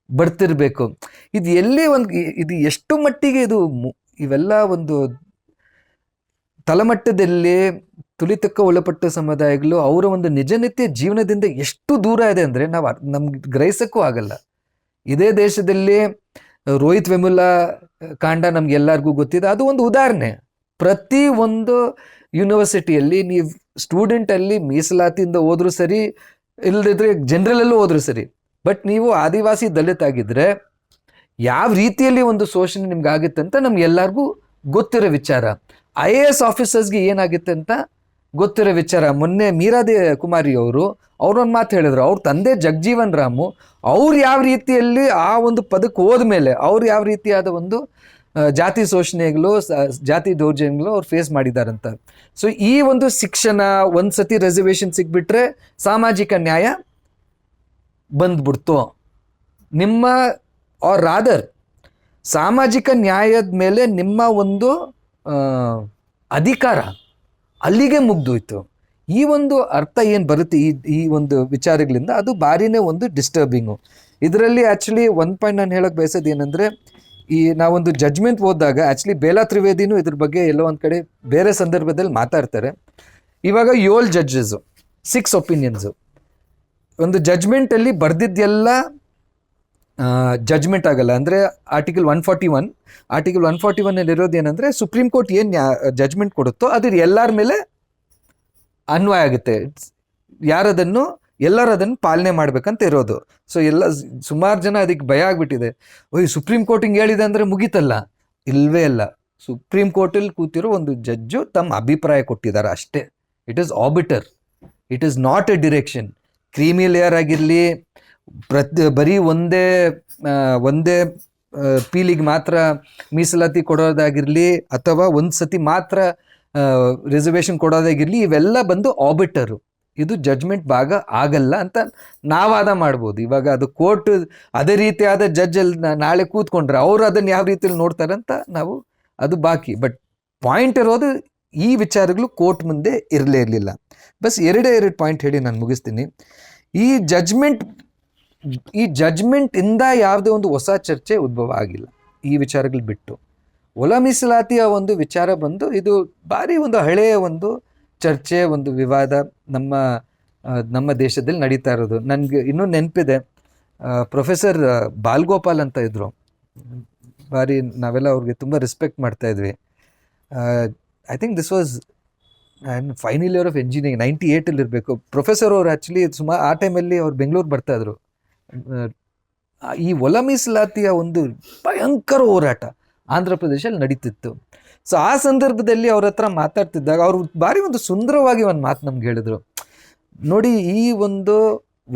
A: ಬರ್ತಿರ್ಬೇಕು. ಇದು ಎಲ್ಲಿ ಇದು ಎಷ್ಟು ಮಟ್ಟಿಗೆ ಇವೆಲ್ಲ ಒಂದು ತಳಮಟ್ಟದಲ್ಲಿ ತುಳಿತಕ್ಕೆ ಒಳಪಟ್ಟ ಸಮುದಾಯಗಳು ಅವರ ಒಂದು ನಿಜನಿತ್ಯ ಜೀವನದಿಂದ ಎಷ್ಟು ದೂರ ಇದೆ ಅಂದರೆ ನಮ್ಗೆ ಗ್ರಹಿಸಕ್ಕೂ ಆಗಲ್ಲ. ಇದೇ ದೇಶದಲ್ಲಿ ರೋಹಿತ್ ವೆಮುಲಾ ಕಾಂಡ ನಮ್ಗೆಲ್ಲರಿಗೂ ಗೊತ್ತಿದೆ, ಅದು ಒಂದು ಉದಾಹರಣೆ. ಪ್ರತಿ ಒಂದು ಯೂನಿವರ್ಸಿಟಿಯಲ್ಲಿ ನೀವು ಸ್ಟೂಡೆಂಟಲ್ಲಿ ಮೀಸಲಾತಿಯಿಂದ ಹೋದ್ರೂ ಸರಿ, ಇಲ್ಲದಿದ್ರೆ ಜನರಲ್ಲೂ ಹೋದ್ರೂ ಸರಿ, ಬಟ್ ನೀವು ಆದಿವಾಸಿ ದಲಿತ ಆಗಿದ್ರೆ ಯಾವ ರೀತಿಯಲ್ಲಿ ಒಂದು ಶೋಷಣೆ ನಿಮ್ಗೆ ಆಗುತ್ತೆ ಅಂತ ನಮ್ಗೆಲ್ಲರಿಗೂ ಗೊತ್ತಿರೋ ವಿಚಾರ. IAS ಆಫೀಸರ್ಸ್ಗೆ ಏನಾಗುತ್ತೆ ಅಂತ ಗೊತ್ತಿರೋ ವಿಚಾರ. ಮೊನ್ನೆ ಮೀರಾದಿ ಕುಮಾರಿ ಅವ್ರೊಂದು ಮಾತು ಹೇಳಿದ್ರು, ಅವ್ರ ತಂದೆ ಜಗಜೀವನ್ ರಾಮು ಅವ್ರು ಯಾವ ರೀತಿಯಲ್ಲಿ ಆ ಒಂದು ಪದಕ್ಕೆ ಹೋದ್ಮೇಲೆ ಅವ್ರು ಯಾವ ರೀತಿಯಾದ ಒಂದು ಜಾತಿ ಶೋಷಣೆಗಳು, ಜಾತಿ ದೌರ್ಜನ್ಯಗಳು ಅವ್ರು ಫೇಸ್ ಮಾಡಿದಾರಂತ. ಸೊ ಈ ಒಂದು ಶಿಕ್ಷಣ, ಒಂದು ಸತಿ ರಿಸರ್ವೇಷನ್ ಸಿಕ್ಬಿಟ್ರೆ ಸಾಮಾಜಿಕ ನ್ಯಾಯ ಬಂದ್ಬಿಡ್ತು ನಿಮ್ಮ, ಆರ್ ರಾದರ್ ಸಾಮಾಜಿಕ ನ್ಯಾಯದ ಮೇಲೆ ನಿಮ್ಮ ಒಂದು ಅಧಿಕಾರ ಅಲ್ಲಿಗೆ ಮುಗ್ದೋಯ್ತು. ಈ ಒಂದು ಅರ್ಥ ಏನು ಬರುತ್ತೆ ಈ ಒಂದು ವಿಚಾರಗಳಿಂದ, ಅದು ಭಾರಿನೇ ಒಂದು ಡಿಸ್ಟರ್ಬಿಂಗು. ಇದರಲ್ಲಿ ಆ್ಯಕ್ಚುಲಿ ಒಂದು ಪಾಯಿಂಟ್ ನಾನು ಹೇಳೋಕ್ಕೆ ಬಯಸೋದು ಏನಂದರೆ, ನಾವೊಂದು ಜಡ್ಜ್ಮೆಂಟ್ ಓದಿದಾಗ ಆ್ಯಕ್ಚುಲಿ ಬೇಲಾ ತ್ರಿವೇದಿನೂ ಇದ್ರ ಬಗ್ಗೆ ಎಲ್ಲೋ ಒಂದು ಕಡೆ ಬೇರೆ ಸಂದರ್ಭದಲ್ಲಿ ಮಾತಾಡ್ತಾರೆ. ಇವಾಗ 7 ಜಡ್ಜಸ್ಸು, 6 ಒಪಿನಿಯನ್ಸು, ಒಂದು ಜಡ್ಜ್ಮೆಂಟಲ್ಲಿ ಬರೆದಿದ್ದೆಲ್ಲ ಜಡ್ಜ್ಮೆಂಟ್ ಆಗಲ್ಲ. ಅಂದರೆ ಆರ್ಟಿಕಲ್ 141 ಇರೋದು ಏನಂದರೆ, ಸುಪ್ರೀಂ ಕೋರ್ಟ್ ಏನು ಜಡ್ಜ್ಮೆಂಟ್ ಕೊಡುತ್ತೋ ಅದು ಎಲ್ಲರ ಮೇಲೆ ಅನ್ವಯ ಆಗುತ್ತೆ, ಎಲ್ಲರೂ ಅದನ್ನು ಪಾಲನೆ ಮಾಡ್ಬೇಕಂತ ಇರೋದು. ಸೊ ಸುಮಾರು ಜನ ಅದಕ್ಕೆ ಭಯ ಆಗಿಬಿಟ್ಟಿದೆ, ಸುಪ್ರೀಂ ಕೋರ್ಟ್ ಹಿಂಗೆ ಹೇಳಿದೆ ಅಂದರೆ ಮುಗೀತಲ್ಲ. ಇಲ್ವೇ ಇಲ್ಲ. ಸುಪ್ರೀಂ ಕೋರ್ಟಲ್ಲಿ ಕೂತಿರೋ ಒಂದು ಜಡ್ಜು ತಮ್ಮ ಅಭಿಪ್ರಾಯ ಕೊಟ್ಟಿದ್ದಾರೆ ಅಷ್ಟೇ. It is arbiter, it is not a direction. Creamy layer ಆಗಿರಲಿ, ಬರೀ ಒಂದೇ ಪೀಲಿಗೆ ಮಾತ್ರ ಮೀಸಲಾತಿ ಕೊಡೋದಾಗಿರಲಿ, ಅಥವಾ ಒಂದು ಸತಿ ಮಾತ್ರ ರಿಸರ್ವೇಷನ್ ಕೊಡೋದಾಗಿರಲಿ, ಇವೆಲ್ಲ ಬಂದು ಆರ್ಬಿಟರು. ಇದು ಜಡ್ಜ್ಮೆಂಟ್ ಭಾಗ ಆಗಲ್ಲ ಅಂತ ನಾವಾದ ಮಾಡ್ಬೋದು. ಇವಾಗ ಅದು ಕೋರ್ಟ್ ಅದೇ ರೀತಿಯಾದ ಜಡ್ಜಲ್ಲಿ ನಾಳೆ ಕೂತ್ಕೊಂಡ್ರೆ ಅವರು ಅದನ್ನು ಯಾವ ರೀತಿಯಲ್ಲಿ ನೋಡ್ತಾರೆ ಅಂತ ನಾವು ಅದು ಬಾಕಿ. ಬಟ್ ಪಾಯಿಂಟ್ ಇರೋದು, ಈ ವಿಚಾರಗಳು ಕೋರ್ಟ್ ಮುಂದೆ ಇರಲಿಲ್ಲ. ಬಸ್ ಎರಡು ಪಾಯಿಂಟ್ ಹೇಳಿ ನಾನು ಮುಗಿಸ್ತೀನಿ. ಈ ಜಡ್ಜ್ಮೆಂಟಿಂದ ಯಾವುದೇ ಒಂದು ಹೊಸ ಚರ್ಚೆ ಉದ್ಭವ ಆಗಿಲ್ಲ ಈ ವಿಚಾರಗಳು ಬಿಟ್ಟು. ಒಳ ಮೀಸಲಾತಿಯ ಒಂದು ವಿಚಾರ ಬಂದು ಇದು ಭಾರಿ ಒಂದು ಹಳೆಯ ಒಂದು ಚರ್ಚೆ, ಒಂದು ವಿವಾದ ನಮ್ಮ ದೇಶದಲ್ಲಿ ನಡೀತಾ ಇರೋದು. ನನಗೆ ಇನ್ನೂ ನೆನಪಿದೆ, ಪ್ರೊಫೆಸರ್ ಬಾಲ್ಗೋಪಾಲ್ ಅಂತ ಇದ್ದರು, ಭಾರಿ ನಾವೆಲ್ಲ ಅವ್ರಿಗೆ ತುಂಬ ರೆಸ್ಪೆಕ್ಟ್ ಮಾಡ್ತಾಯಿದ್ವಿ. I think this was final year of engineering 98 ಇರಬೇಕು. ಪ್ರೊಫೆಸರ್ ಅವರು ಆ್ಯಕ್ಚುಲಿ ಸುಮಾರು ಆ ಟೈಮಲ್ಲಿ ಅವ್ರು ಬೆಂಗಳೂರು ಬರ್ತಾ ಇದ್ರು. ಈ ಒಳ ಮೀಸಲಾತಿಯ ಒಂದು ಭಯಂಕರ ಹೋರಾಟ ಆಂಧ್ರ ಪ್ರದೇಶಲ್ಲಿ ನಡೀತಿತ್ತು. ಸೊ ಆ ಸಂದರ್ಭದಲ್ಲಿ ಅವ್ರ ಹತ್ರ ಮಾತಾಡ್ತಿದ್ದಾಗ ಅವರು ಭಾರಿ ಒಂದು ಸುಂದರವಾಗಿ ಒಂದು ಮಾತು ನಮ್ಗೆ ಹೇಳಿದ್ರು. ನೋಡಿ, ಈ ಒಂದು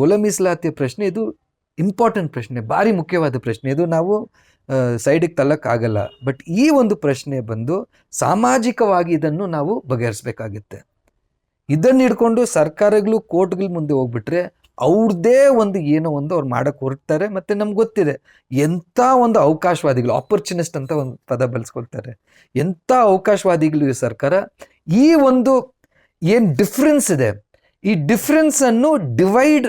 A: ಒಳ ಮೀಸಲಾತಿಯ ಪ್ರಶ್ನೆ ಇದು ಇಂಪಾರ್ಟೆಂಟ್ ಪ್ರಶ್ನೆ, ಭಾರಿ ಮುಖ್ಯವಾದ ಪ್ರಶ್ನೆ. ಇದು ನಾವು ಸೈಡಿಗೆ ತಳ್ಳಕ್ಕಾಗಲ್ಲ. ಬಟ್ ಈ ಒಂದು ಪ್ರಶ್ನೆ ಬಂದು ಸಾಮಾಜಿಕವಾಗಿ ಇದನ್ನು ನಾವು ಬಗೆಹರಿಸ್ಬೇಕಾಗುತ್ತೆ. ಇದನ್ನು ಹಿಡ್ಕೊಂಡು ಸರ್ಕಾರಗಳು ಕೋರ್ಟ್ಗಳ ಮುಂದೆ ಹೋಗ್ಬಿಟ್ರೆ ಅವ್ರದ್ದೇ ಒಂದು ಏನೋ ಒಂದು ಅವ್ರು ಮಾಡಕ್ಕೆ ಹೊರಡ್ತಾರೆ. ಮತ್ತು ನಮ್ಗೆ ಗೊತ್ತಿದೆ ಎಂಥ ಒಂದು ಅವಕಾಶವಾದಿಗಳು, ಆಪರ್ಚುನಿಸ್ಟ್ ಅಂತ ಒಂದು ಪದ ಬಳಸ್ಕೊಳ್ತಾರೆ, ಎಂಥ ಅವಕಾಶವಾದಿಗಳು ಈ ಸರ್ಕಾರ. ಈ ಒಂದು ಏನು ಡಿಫ್ರೆನ್ಸ್ ಇದೆ, ಈ ಡಿಫ್ರೆನ್ಸನ್ನು ಡಿವೈಡ್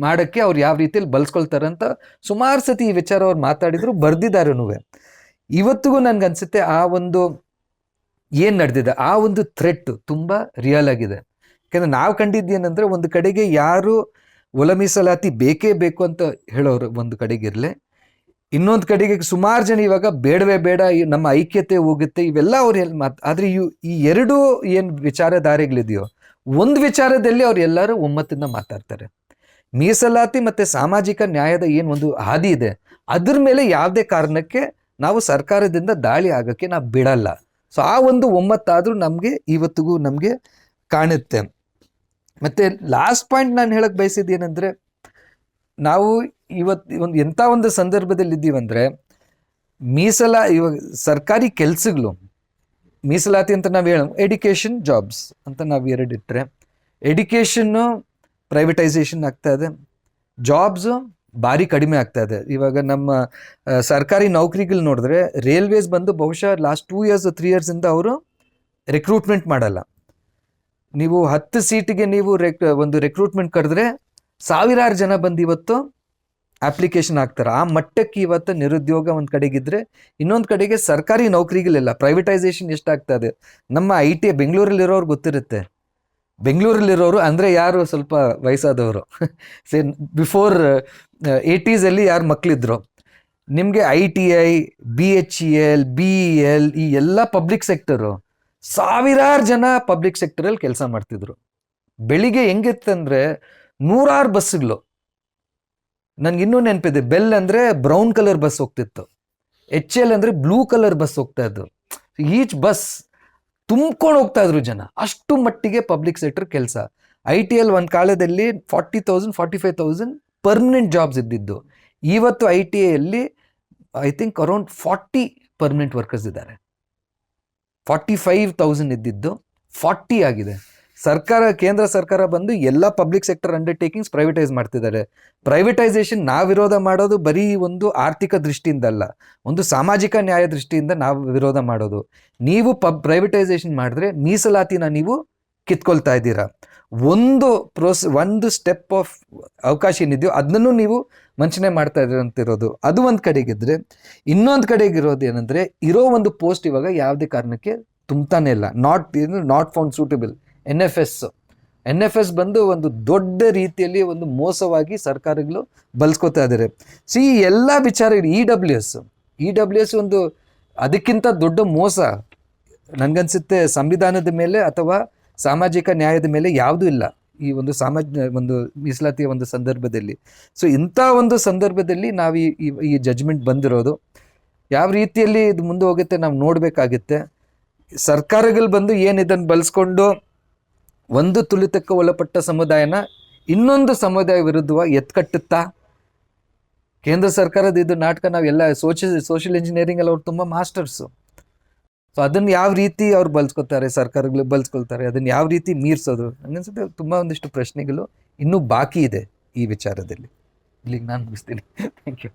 A: ಮಾಡೋಕ್ಕೆ ಅವ್ರು ಯಾವ ರೀತಿಯಲ್ಲಿ ಬಳಸ್ಕೊಳ್ತಾರೆ ಅಂತ ಸುಮಾರು ಸತಿ ಈ ವಿಚಾರ ಅವ್ರು ಮಾತಾಡಿದ್ರು, ಬರೆದಿದ್ದಾರೂ. ಇವತ್ತಿಗೂ ನನಗನ್ಸುತ್ತೆ ಆ ಒಂದು ಏನು ನಡೆದಿದೆ ಆ ಒಂದು ಥ್ರೆಟ್ ತುಂಬ ರಿಯಲ್ ಆಗಿದೆ. ಯಾಕೆಂದರೆ ನಾವು ಕಂಡಿದ್ದೇನೆಂದರೆ, ಒಂದು ಕಡೆಗೆ ಯಾರು ಒಳ ಮೀಸಲಾತಿ ಬೇಕೇ ಬೇಕು ಅಂತ ಹೇಳೋರು ಒಂದು ಕಡೆಗಿರಲಿ, ಇನ್ನೊಂದು ಕಡೆಗೆ ಸುಮಾರು ಜನ ಇವಾಗ ಬೇಡವೇ ಬೇಡ, ನಮ್ಮ ಐಕ್ಯತೆ ಹೋಗುತ್ತೆ, ಇವೆಲ್ಲ ಅವ್ರು ಆದರೆ ಈ ಎರಡು ಏನು ವಿಚಾರಧಾರೆಗಳಿದೆಯೋ ಒಂದು ವಿಚಾರದಲ್ಲಿ ಅವ್ರು ಎಲ್ಲರೂ ಒಮ್ಮತದಿಂದ ಮಾತಾಡ್ತಾರೆ. ಮೀಸಲಾತಿ ಮತ್ತು ಸಾಮಾಜಿಕ ನ್ಯಾಯದ ಏನು ಒಂದು ಹಾದಿ ಇದೆ ಅದ್ರ ಮೇಲೆ ಯಾವುದೇ ಕಾರಣಕ್ಕೆ ನಾವು ಸರ್ಕಾರದಿಂದ ದಾಳಿ ಆಗೋಕ್ಕೆ ನಾವು ಬಿಡಲ್ಲ. ಸೊ ಆ ಒಂದು ಒಮ್ಮತ್ತಾದರೂ ನಮಗೆ ಇವತ್ತಿಗೂ ನಮಗೆ ಕಾಣುತ್ತೆ. ಮತ್ತು ಲಾಸ್ಟ್ ಪಾಯಿಂಟ್ ನಾನು ಹೇಳಕ್ಕೆ ಬಯಸಿದ್ದೇನೆಂದರೆ, ನಾವು ಇವತ್ತು ಒಂದು ಎಂಥ ಒಂದು ಸಂದರ್ಭದಲ್ಲಿ ಇದ್ದೀವಂದರೆ, ಇವಾಗ ಸರ್ಕಾರಿ ಕೆಲಸಗಳು ಮೀಸಲಾತಿ ಅಂತ ನಾವು ಎಡ್ಯುಕೇಷನ್ ಜಾಬ್ಸ್ ಅಂತ ನಾವು ಎರಡಿಟ್ಟರೆ, ಎಡ್ಯುಕೇಷನ್ನು ಪ್ರೈವೇಟೈಸೇಷನ್ ಆಗ್ತಾ ಇದೆ, ಜಾಬ್ಸು ಭಾರಿ ಕಡಿಮೆ ಆಗ್ತಾ ಇದೆ. ಇವಾಗ ನಮ್ಮ ಸರ್ಕಾರಿ ನೌಕರಿಗಳು ನೋಡಿದ್ರೆ ರೈಲ್ವೇಸ್ ಬಂದು ಬಹುಶಃ ಲಾಸ್ಟ್ 2 years 3 yearsಯಿಂದ ಅವರು ರಿಕ್ರೂಟ್ಮೆಂಟ್ ಮಾಡಲ್ಲ. ನೀವು 10 ಸೀಟಿಗೆ ನೀವು ಒಂದು ರಿಕ್ರೂಟ್ಮೆಂಟ್ ಕರೆದ್ರೆ ಸಾವಿರಾರು ಜನ ಬಂದು ಇವತ್ತು ಅಪ್ಲಿಕೇಶನ್ ಹಾಕ್ತಾರೆ. ಆ ಮಟ್ಟಕ್ಕೆ ಇವತ್ತು ನಿರುದ್ಯೋಗ ಒಂದು ಕಡೆಗಿದ್ರೆ, ಇನ್ನೊಂದು ಕಡೆಗೆ ಸರ್ಕಾರಿ ನೌಕರಿಗಳೆಲ್ಲ ಪ್ರೈವೇಟೈಸೇಷನ್ ಎಷ್ಟಾಗ್ತಾ ಇದೆ. ನಮ್ಮ IT ಬೆಂಗಳೂರಲ್ಲಿರೋರು ಗೊತ್ತಿರುತ್ತೆ, ಬೆಂಗಳೂರಲ್ಲಿರೋರು ಅಂದರೆ ಯಾರು ಸ್ವಲ್ಪ ವಯಸ್ಸಾದವರು, ಸೇ ಬಿಫೋರ್ 80s ಯಾರು ಮಕ್ಕಳಿದ್ರು, ನಿಮಗೆ ITI BHEL BEL ಈ ಎಲ್ಲ ಪಬ್ಲಿಕ್ ಸೆಕ್ಟರು ಸಾವಿರಾರು ಜನ ಪಬ್ಲಿಕ್ ಸೆಕ್ಟರಲ್ಲಿ ಕೆಲಸ ಮಾಡ್ತಿದ್ರು. ಬೆಳಿಗ್ಗೆ ಹೆಂಗಿತ್ತಂದರೆ 100 ಬಸ್ಸುಗಳು. ನನಗಿನ್ನೂ ನೆನಪಿದೆ, ಬೆಲ್ ಅಂದರೆ ಬ್ರೌನ್ ಕಲರ್ ಬಸ್ ಹೋಗ್ತಿತ್ತು, HL ಅಂದರೆ ಬ್ಲೂ ಕಲರ್ ಬಸ್ ಹೋಗ್ತಾ ಇದ್ದು. ಈಚ್ ಬಸ್ ತುಂಬ್ಕೊಂಡು ಹೋಗ್ತಾ ಇದ್ರು ಜನ, ಅಷ್ಟು ಮಟ್ಟಿಗೆ ಪಬ್ಲಿಕ್ ಸೆಕ್ಟರ್ ಕೆಲಸ. ITL ಒಂದು ಕಾಲದಲ್ಲಿ 40,000 45,000 ಪರ್ಮನೆಂಟ್ ಜಾಬ್ಸ್ ಇದ್ದಿದ್ದು. ಇವತ್ತು ITIಯಲ್ಲಿ I think around 40 permanent workers ಇದ್ದಾರೆ. 45,000 ಇದ್ದಿದ್ದು 40 ಆಗಿದೆ. ಕೇಂದ್ರ ಸರ್ಕಾರ ಬಂದು ಎಲ್ಲ ಪಬ್ಲಿಕ್ ಸೆಕ್ಟರ್ ಅಂಡರ್ಟೇಕಿಂಗ್ಸ್ ಪ್ರೈವೇಟೈಸ್ ಮಾಡ್ತಿದ್ದಾರೆ. ಪ್ರೈವೇಟೈಸೇಷನ್ ನಾವು ವಿರೋಧ ಮಾಡೋದು ಬರೀ ಒಂದು ಆರ್ಥಿಕ ದೃಷ್ಟಿಯಿಂದಲ್ಲ, ಒಂದು ಸಾಮಾಜಿಕ ನ್ಯಾಯ ದೃಷ್ಟಿಯಿಂದ ನಾವು ವಿರೋಧ ಮಾಡೋದು. ನೀವು ಪ್ರೈವೇಟೈಸೇಷನ್ ಮಾಡಿದ್ರೆ ಮೀಸಲಾತಿನ ನೀವು ಕಿತ್ಕೊಳ್ತಾ ಇದ್ದೀರಾ. ಒಂದು ಸ್ಟೆಪ್ ಆಫ್ ಅವಕಾಶ ಏನಿದೆಯೋ ಅದನ್ನು ನೀವು ವಂಚನೆ ಮಾಡ್ತಾ ಇದ್ದೀರ ಅಂತಿರೋದು. ಅದು ಒಂದು ಕಡೆಗಿದ್ರೆ, ಇನ್ನೊಂದು ಕಡೆಗಿರೋದು ಏನಂದರೆ, ಇರೋ ಒಂದು ಪೋಸ್ಟ್ ಇವಾಗ ಯಾವುದೇ ಕಾರಣಕ್ಕೆ ತುಂಬತಾನೆ ಇಲ್ಲ. Not found suitable. NFS ಬಂದು ಒಂದು ದೊಡ್ಡ ರೀತಿಯಲ್ಲಿ ಒಂದು ಮೋಸವಾಗಿ ಸರ್ಕಾರಗಳು ಬಳಸ್ಕೊತಾ ಇದ್ದಾರೆ. ಸೊ ಈ ಎಲ್ಲ ವಿಚಾರಗಳು EWS ಒಂದು ಅದಕ್ಕಿಂತ ದೊಡ್ಡ ಮೋಸ ನನಗನ್ಸುತ್ತೆ ಸಂವಿಧಾನದ ಮೇಲೆ ಅಥವಾ ಸಾಮಾಜಿಕ ನ್ಯಾಯದ ಮೇಲೆ ಯಾವುದೂ ಇಲ್ಲ ಈ ಒಂದು ಮೀಸಲಾತಿಯ ಒಂದು ಸಂದರ್ಭದಲ್ಲಿ. ಸೊ ಇಂಥ ಒಂದು ಸಂದರ್ಭದಲ್ಲಿ ನಾವು ಈ ಜಡ್ಜ್ಮೆಂಟ್ ಬಂದಿರೋದು ಯಾವ ರೀತಿಯಲ್ಲಿ ಇದು ಮುಂದೆ ಹೋಗುತ್ತೆ ನಾವು ನೋಡಬೇಕಾಗುತ್ತೆ. ಸರ್ಕಾರಗಳು ಬಂದು ಏನಿದನ್ನು ಬಳಸ್ಕೊಂಡು ಒಂದು ತುಳಿತಕ್ಕೆ ಒಳಪಟ್ಟ ಸಮುದಾಯನ ಇನ್ನೊಂದು ಸಮುದಾಯ ವಿರುದ್ಧವಾಗಿ ಎತ್ಕಟ್ಟುತ್ತಾ, ಕೇಂದ್ರ ಸರ್ಕಾರದ ಇದು ನಾಟಕ ನಾವೆಲ್ಲ ಸೋಷಿಯಲ್ ಇಂಜಿನಿಯರಿಂಗ್ ಅಲ್ಲಿ ಅವ್ರು ತುಂಬ ಮಾಸ್ಟರ್ಸು. ಸೊ ಅದನ್ನು ಯಾವ ರೀತಿ ಅವ್ರು ಬಳಸ್ಕೊತಾರೆ, ಸರ್ಕಾರಗಳು ಬಳಸ್ಕೊಳ್ತಾರೆ, ಅದನ್ನು ಯಾವ ರೀತಿ ಮೀರಿಸೋದು, ನನಗನ್ಸುತ್ತೆ ತುಂಬ ಒಂದಿಷ್ಟು ಪ್ರಶ್ನೆಗಳು ಇನ್ನೂ ಬಾಕಿ ಇದೆ ಈ ವಿಚಾರದಲ್ಲಿ. ಇಲ್ಲಿಗೆ ನಾನು ಮುಗಿಸ್ತೀನಿ. Thank you.